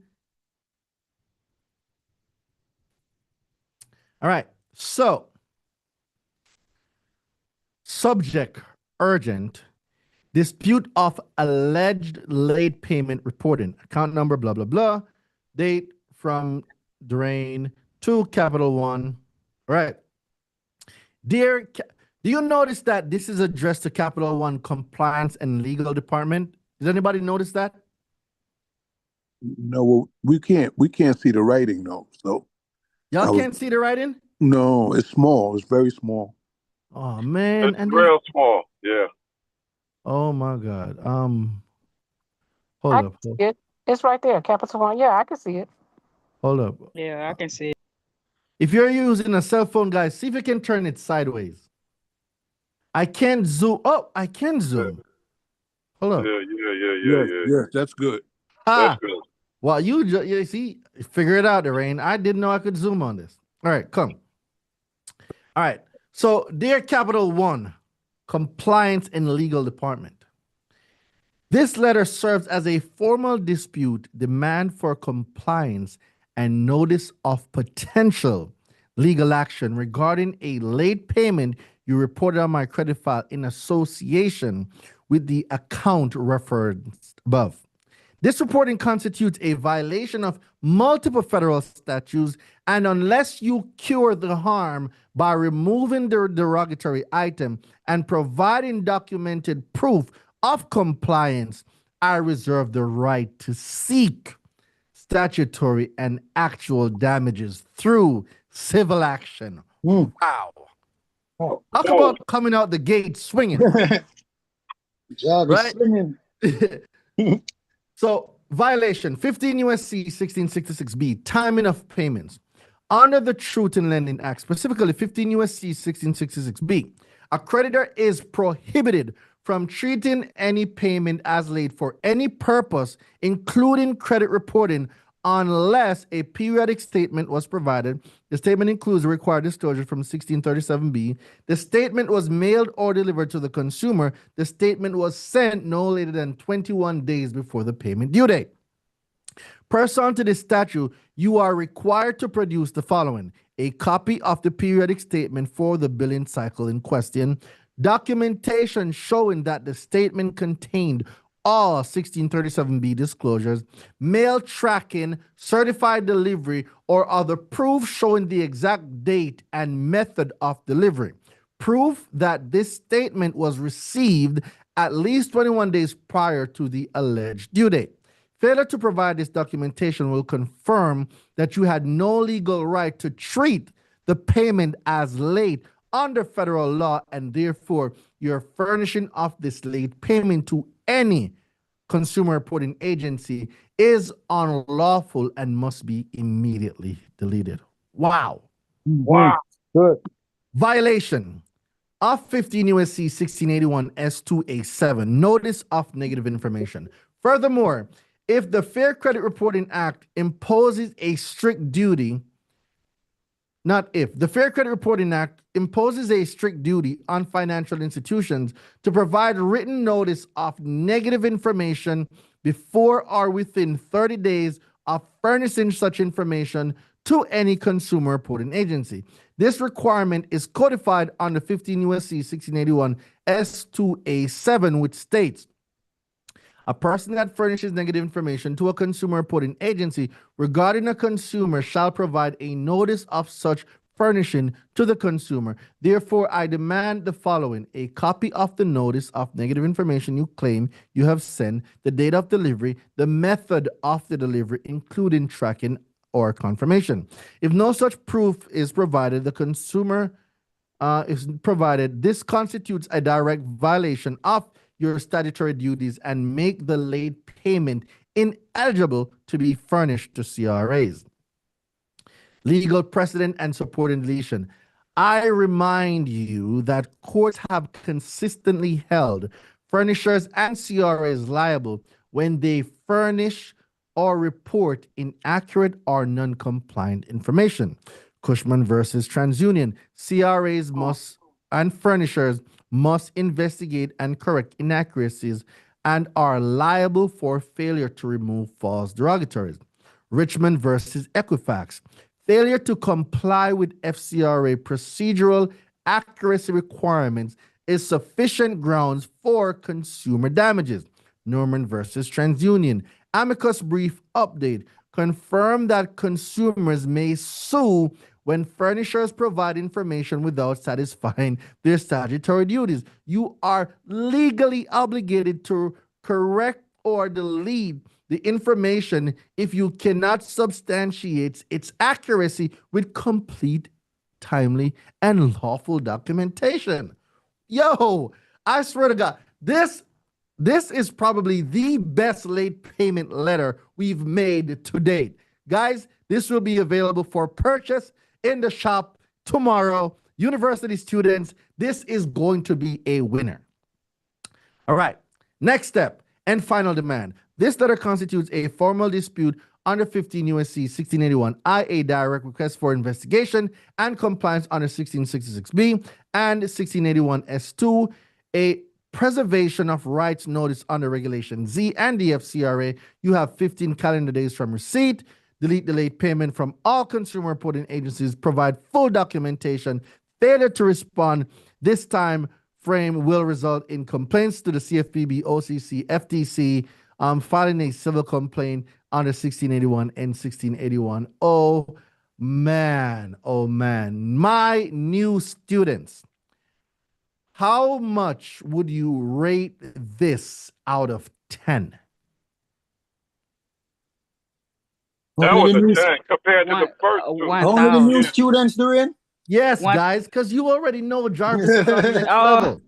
All right. So, subject urgent, dispute of alleged late payment reporting, account number, blah, blah, blah, date from drain to Capital One. All right. Dear, do you notice that this is addressed to Capital One Compliance and Legal Department? Does anybody notice that? No, well, we can't see the writing though. So y'all can't see the writing? No, it's small. It's very small. Oh man, it's real small. Yeah. Oh my God. Hold up. It's right there, Capital One. Yeah, I can see it. Hold up. Yeah, I can see it. If you're using a cell phone, guys, see if you can turn it sideways. I can't zoom. Oh, I can zoom. Hold up. Yeah. That's good. That's good. Well, you see, figure it out, Rain. I didn't know I could zoom on this. All right, come. All right. So, dear Capital One, Compliance and Legal Department. This letter serves as a formal dispute, demand for compliance, and notice of potential legal action regarding a late payment you reported on my credit file in association with the account referenced above. This reporting constitutes a violation of multiple federal statutes, and unless you cure the harm by removing the derogatory item and providing documented proof of compliance, I reserve the right to seek statutory and actual damages through civil action. Mm. Wow. Oh, Talk about coming out the gate swinging, job is right? swinging. So, violation 15 USC 1666B, timing of payments. Under the Truth in Lending Act, specifically 15 USC 1666B, a creditor is prohibited from treating any payment as late for any purpose, including credit reporting, unless a periodic statement was provided. The statement includes a required disclosure from 1637B. The statement was mailed or delivered to the consumer. The statement was sent no later than 21 days before the payment due date. Pursuant to this statute, you are required to produce the following: a copy of the periodic statement for the billing cycle in question, documentation showing that the statement contained all 1637B disclosures, mail tracking, certified delivery, or other proof showing the exact date and method of delivery. Proof that this statement was received at least 21 days prior to the alleged due date. Failure to provide this documentation will confirm that you had no legal right to treat the payment as late under federal law, and therefore your furnishing of this late payment to any consumer reporting agency is unlawful and must be immediately deleted. Wow. Wow. Good. Violation of 15 USC 1681 S2A7, notice of negative information. Furthermore, if the Fair Credit Reporting Act imposes a strict duty, the Fair Credit Reporting Act imposes a strict duty on financial institutions to provide written notice of negative information before or within 30 days of furnishing such information to any consumer reporting agency. This requirement is codified under 15 USC 1681 S2A7, which states, a person that furnishes negative information to a consumer reporting agency regarding a consumer shall provide a notice of such furnishing to the consumer. Therefore, I demand the following: a copy of the notice of negative information you claim you have sent, the date of delivery, the method of the delivery, including tracking or confirmation. If no such proof is provided, the consumer is provided, this constitutes a direct violation of your statutory duties and make the late payment ineligible to be furnished to CRAs. Legal precedent and supporting deletion. I remind you that courts have consistently held furnishers and CRAs liable when they furnish or report inaccurate or non-compliant information. Cushman versus TransUnion. CRAs must and furnishers must investigate and correct inaccuracies and are liable for failure to remove false derogatories. Richmond versus Equifax. Failure to comply with FCRA procedural accuracy requirements is sufficient grounds for consumer damages. Norman versus TransUnion. Amicus brief update. Confirm that consumers may sue when furnishers provide information without satisfying their statutory duties. You are legally obligated to correct or delete the information if you cannot substantiate its accuracy with complete, timely, and lawful documentation. Yo, I swear to God, this is probably the best late payment letter we've made to date. Guys, this will be available for purchase in the shop tomorrow. University students, this is going to be a winner. All right, next step and final demand. This letter constitutes a formal dispute under 15 USC 1681 IA direct request for investigation and compliance under 1666B and 1681 S2, a preservation of rights notice under Regulation Z and the FCRA. You have 15 calendar days from receipt. Delete the late payment from all consumer reporting agencies. Provide full documentation. Failure to respond this time frame will result in complaints to the CFPB, OCC, FTC, filing a civil complaint under 1681 and 1681. Oh man, my new students, how much would you rate this out of 10? How That was many a new, 10 compared to the first two. how many new 1,000. students, Dorian? Yes, One- guys, because you already know Jarvis is on the next Oh. level.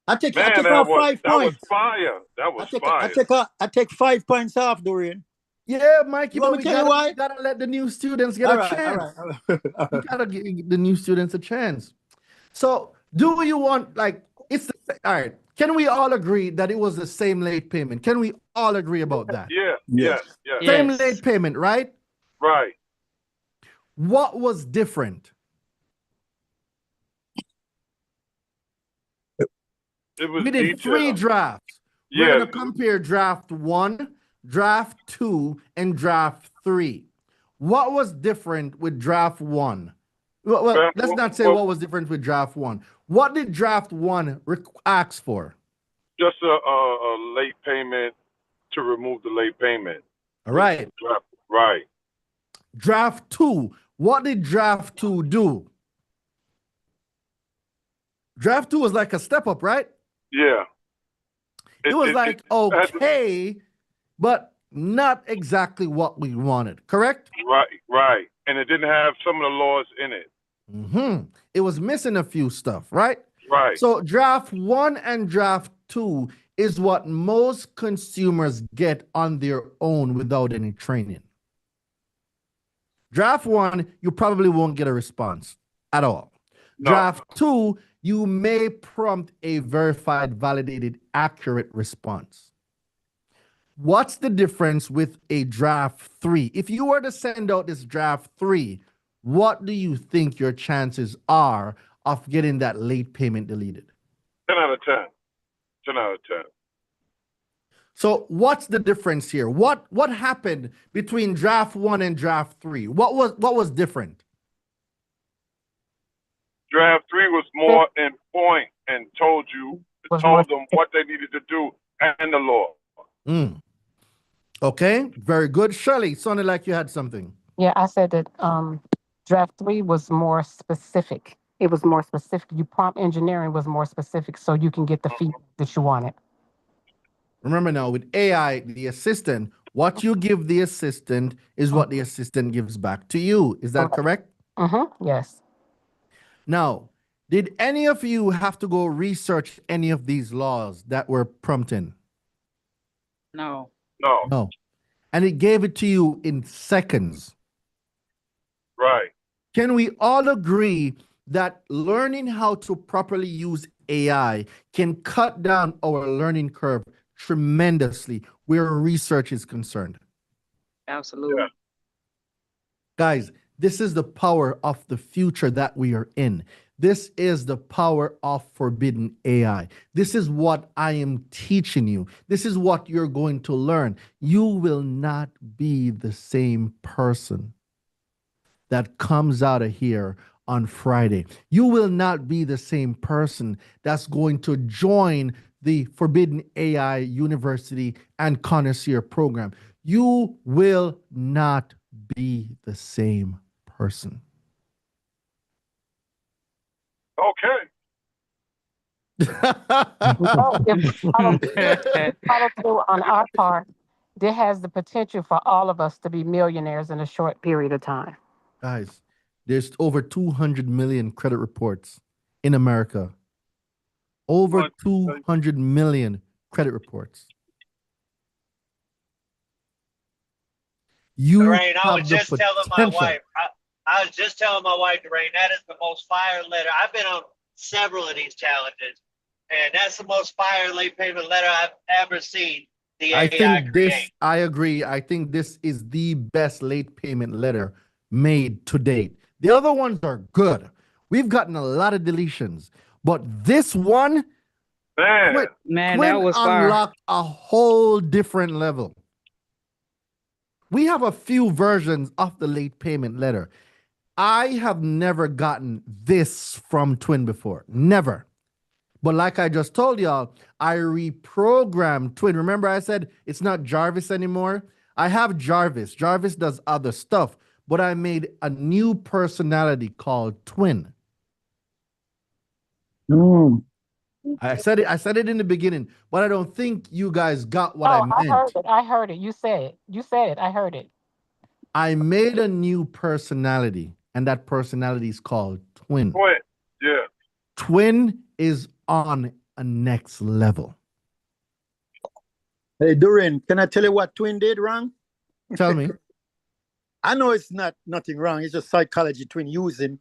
I take Man, off 5 that was points. fire. That was fire. I take 5 points off, Dorian. Yeah, Mikey, You want but me to tell you why? we gotta let the new students get All a right, chance. all right. We gotta give the new students a chance. So, do you want it's all right? Can we all agree that it was the same late payment? Can we all agree about that? Yeah, Yes. yes. Same Yes. late payment, right? Right. What was different? It was We did 3 detailed. drafts. We're Yeah, gonna compare draft 1, draft 2, and draft 3. What was different with draft 1? Well, Draft let's one- not say well- what was different with draft 1. What did draft 1 ask for? just a late payment to remove the late payment. All right. Right. Draft 2. What did draft 2 do? Draft 2 was like a step up, right? Yeah. It was like, okay, but not exactly what we wanted, correct? Right. And it didn't have some of the laws in it. It was missing a few stuff, right? Right. So draft 1 and draft 2 is what most consumers get on their own without any training. Draft 1, you probably won't get a response at all. No. Draft 2, you may prompt a verified, validated, accurate response. What's the difference with a draft 3? If you were to send out this draft 3, what do you think your chances are of getting that late payment deleted? 10 out of 10. 10 out of 10. So what's the difference here? What happened between draft 1 and draft 3? What was different? Draft 3 was more in point and told them what they needed to do and the law. Okay, very good. Shirley, sounded like you had something. Yeah, I said that draft 3 was more specific. It was more specific. You prompt engineering was more specific, so you can get the feedback that you wanted. Remember now, with AI, the assistant, what you give the assistant is what the assistant gives back to you. Is that correct? Yes. Now, did any of you have to go research any of these laws that were prompting? No. No. And it gave it to you in seconds. Right. Can we all agree that learning how to properly use AI can cut down our learning curve tremendously where research is concerned? Absolutely. Yeah. Guys, this is the power of the future that we are in. This is the power of forbidden AI. This is what I am teaching you. This is what you're going to learn. You will not be the same person that comes out of here on Friday. You will not be the same person that's going to join the Forbidden AI University and Connoisseur program. You will not be the same person. Okay. No, if follow through on our part, there has the potential for all of us to be millionaires in a short period of time. Guys, there's over 200 million credit reports in America. Over 200 million credit reports. You Lorraine, I have was the just telling my potential. wife. I was just telling my wife, Lorraine, that is the most fire letter. I've been on several of these challenges, and that's the most fire late payment letter I've ever seen. The I AI think create. this, I agree. I think this is the best late payment letter made to date. The other ones are good. We've gotten a lot of deletions, but this one, Man. Man, Quinn unlocked a whole different level. We have a few versions of the late payment letter. I have never gotten this from Twin before. Never. But like I just told y'all, I reprogrammed Twin. Remember I said it's not Jarvis anymore? I have Jarvis. Jarvis does other stuff, but I made a new personality called Twin. Mm. I said it in the beginning, but I don't think you guys got what I Oh, I heard meant. it. I heard it. You said it. You said it. I heard it. I made a new personality, and that personality is called Twin. Twin. Yeah. Twin is on a next level. Hey, Durin, can I tell you what Twin did wrong? Tell me. I know it's not nothing wrong. It's just psychology Twin using.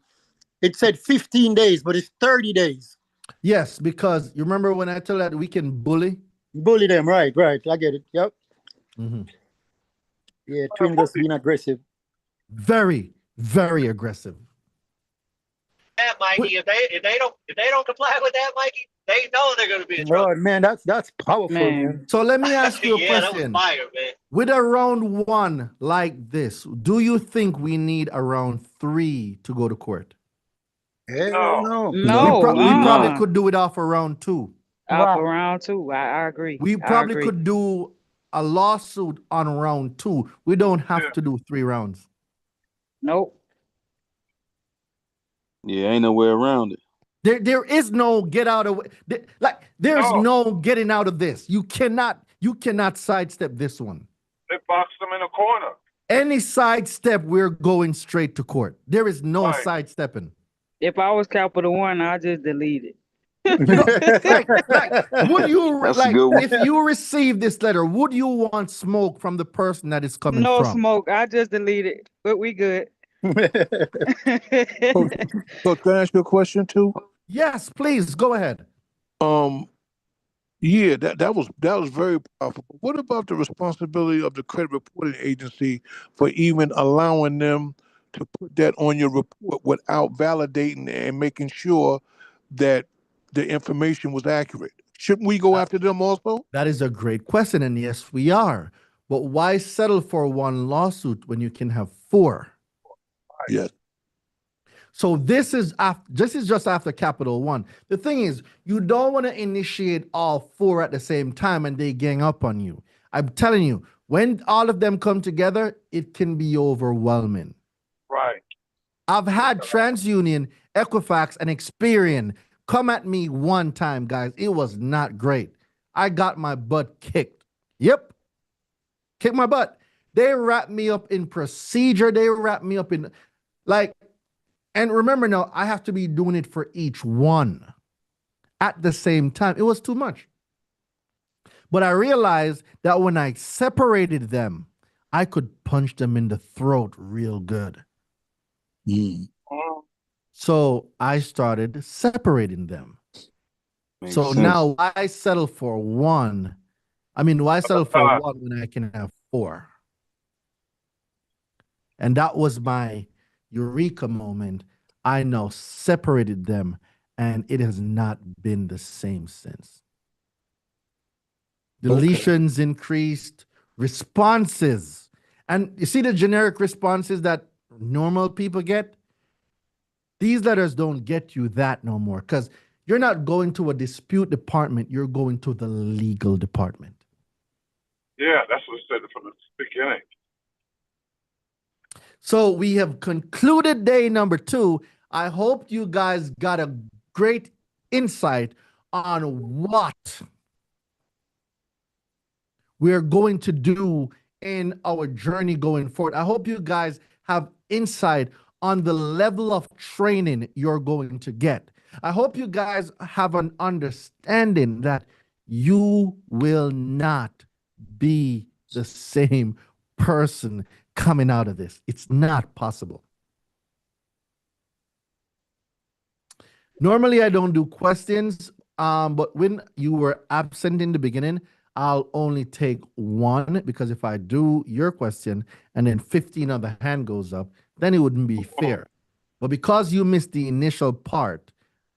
It said 15 days, but it's 30 days. Yes, because you remember when I told that we can bully? Bully them, right? I get it. Yep. Mm-hmm. Yeah, Twin just being aggressive. Very, very aggressive. That Mikey, if they don't comply with that, Mikey, they know they're going to be in trouble. Oh man, that's powerful, man. So let me ask you a Yeah, that was question. fire, man. With a round 1 like this, do you think we need a round 3 to go to court? Hell no. We, No, we probably uh-uh. could do it off a round 2. Up Right. around two. I agree. We I probably agree. could do a lawsuit on round 2. We don't have Yeah. to do 3 rounds. Nope. Yeah, ain't no way around it. There is no get out of there's no getting out of this. You cannot sidestep this one. They boxed them in a corner. Any sidestep, we're going straight to court. There is no Right. sidestepping. If I was Capital One, I'd just delete it. Would you That's a good one. if you receive this letter, would you want smoke from the person that is coming No from? smoke. I just delete it. But we good. So can I ask you a question too? Yes, please go ahead. Yeah, that was very powerful. What about the responsibility of the credit reporting agency for even allowing them to put that on your report without validating and making sure that the information was accurate? Shouldn't we go after them also? That is a great question, and yes, we are. But why settle for 1 lawsuit when you can have 4? Yes. So this is just after Capital One. The thing is, you don't want to initiate all 4 at the same time and they gang up on you. I'm telling you, when all of them come together, it can be overwhelming. Right. I've had TransUnion, Equifax, and Experian come at me one time, guys. It was not great. I got my butt kicked. Yep. Kicked my butt. They wrapped me up in procedure. They wrapped me up in and remember now, I have to be doing it for each one at the same time. It was too much. But I realized that when I separated them, I could punch them in the throat real good. So I started separating them. Makes so sense. now why settle for 1? I mean, why settle for 1 when I can have 4? And that was my eureka moment. I now separated them, and it has not been the same since. Deletions increased, responses. And you see the generic responses that normal people get? These letters don't get you that no more because you're not going to a dispute department, you're going to the legal department. Yeah, that's what it said from the beginning. So we have concluded day number 2. I hope you guys got a great insight on what we're going to do in our journey going forward. I hope you guys have insight on the level of training you're going to get. I hope you guys have an understanding that you will not be the same person coming out of this. It's not possible. Normally, I don't do questions, but when you were absent in the beginning, I'll only take 1 because if I do your question and then 15 on the hand goes up, then it wouldn't be fair. But because you missed the initial part,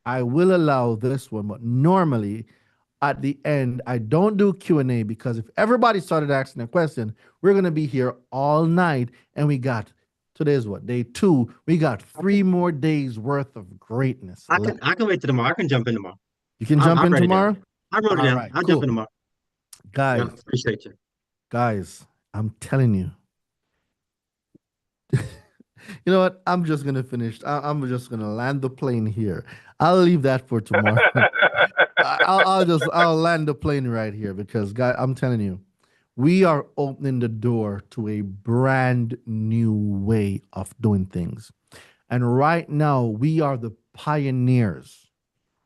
I will allow this one. But normally, at the end, I don't do Q&A because if everybody started asking a question, we're going to be here all night. And we got, today's what, day 2. We got 3 more days worth of greatness. I can wait till tomorrow. I can jump in tomorrow. You can jump in ready tomorrow? down. I wrote it All down. right, I'll cool. jump in tomorrow. Guys, Yeah, appreciate you. guys, I'm telling you. You know what? I'm just gonna finish. I'm just gonna land the plane here. I'll leave that for tomorrow. I'll land the plane right here because, guy, I'm telling you, we are opening the door to a brand new way of doing things. And right now, we are the pioneers.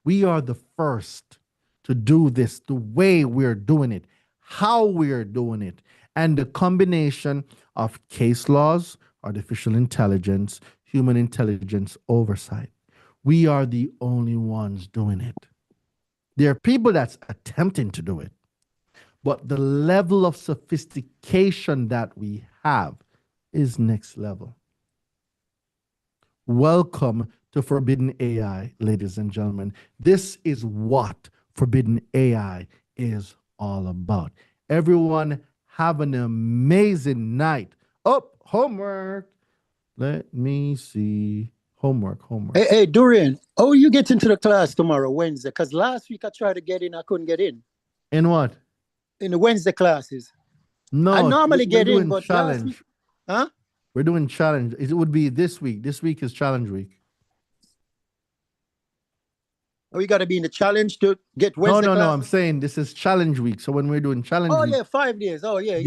We are the first to do this the way we're doing it, how we're doing it, and the combination of case laws, artificial intelligence, human intelligence oversight. We are the only ones doing it. There are people that's attempting to do it, but the level of sophistication that we have is next level. Welcome to Forbidden AI, ladies and gentlemen. This is what Forbidden AI is all about. Everyone, have an amazing night. Oh, homework. Let me see. Homework. Hey, Dorian, how you get into the class tomorrow, Wednesday? Because last week I tried to get in, I couldn't get in. In what? In the Wednesday classes. No, I normally we're get in, doing but challenge. last week, huh? We're doing challenge. It would be this week. This week is challenge week. Oh, you got to be in the challenge to get Wednesday No. class? I'm saying this is challenge week. So when we're doing challenge Oh, week, yeah, 5 days. Oh, yeah.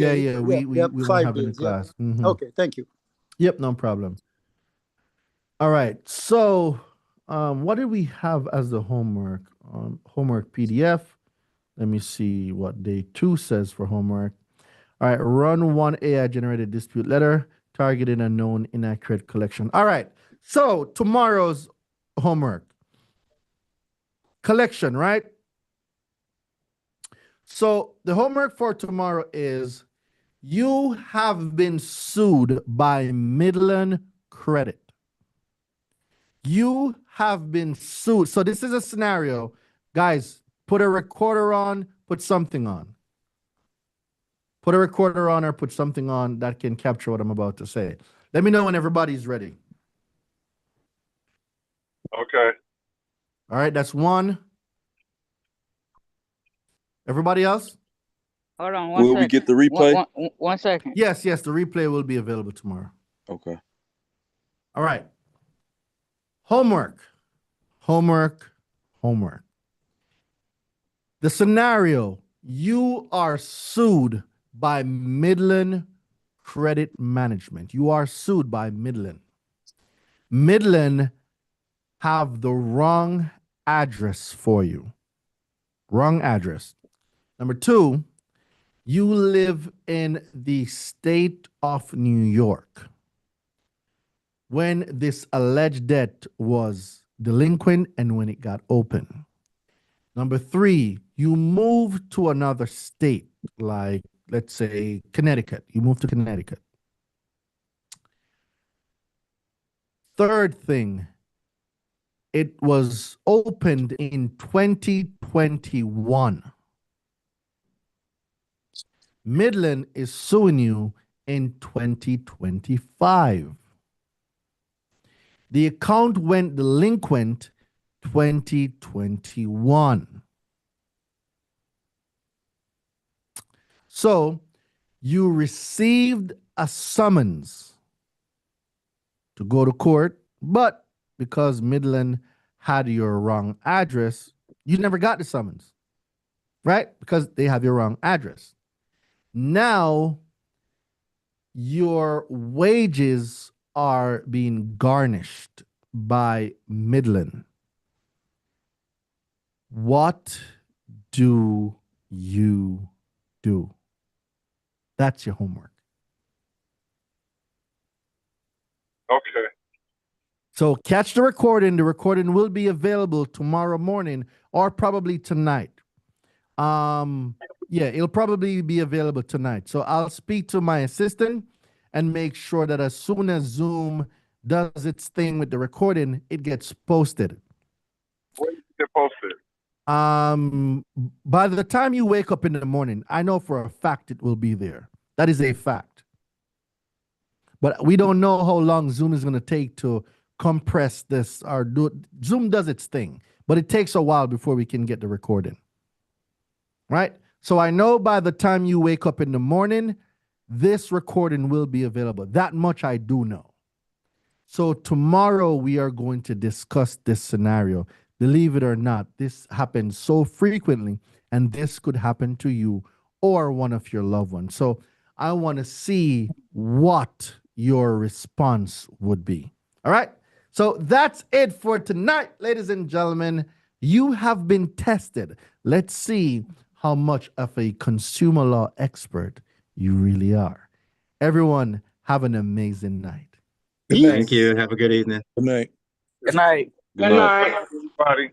we won't 5 have any days. Yeah. class. Mhm. Okay, thank you. Yep, no problem. All right. So, what did we have as the homework? Homework PDF. Let me see what day 2 says for homework. All right. Run one AI generated dispute letter targeting a known inaccurate collection. All right. So, tomorrow's homework collection, right? So, the homework for tomorrow is you have been sued by Midland Credit. You have been sued. So this is a scenario. Guys, put a recorder on, put something on. Put a recorder on or put something on that can capture what I'm about to say. Let me know when everybody's ready. Okay. All right, that's one. Everybody else? Hold on one Will second. we get the replay? One second. Yes, the replay will be available tomorrow. Okay. All right. Homework. The scenario, you are sued by Midland Credit Management. You are sued by Midland. Midland have the wrong address for you. Wrong address. Number 2, you live in the state of New York. When this alleged debt was delinquent and when it got open. Number 3, you move to another state, like let's say Connecticut. You move to Connecticut. Third thing, it was opened in 2021. Midland is suing you in 2025. The account went delinquent 2021. So you received a summons to go to court, but because Midland had your wrong address, you never got the summons, right? Because they have your wrong address. Now your wages are being garnished by Midland. What do you do? That's your homework. Okay. So catch the recording. The recording will be available tomorrow morning or probably tonight. Yeah, it'll probably be available tonight. So I'll speak to my assistant and make sure that as soon as Zoom does its thing with the recording, it gets posted. When did you get posted? By the time you wake up in the morning, I know for a fact it will be there. That is a fact. But we don't know how long Zoom is going to take to compress this or do it. Zoom does its thing. but it takes a while before we can get the recording. Right? So I know by the time you wake up in the morning, this recording will be available. That much I do know. So tomorrow we are going to discuss this scenario. Believe it or not, this happens so frequently, and this could happen to you or one of your loved ones. So I want to see what your response would be. All right? So that's it for tonight, ladies and gentlemen. You have been tested. Let's see how much of a consumer law expert you really are. Everyone, have an amazing night. Good night. Thank you. Have a good evening. Good night. Good night. Good night, everybody.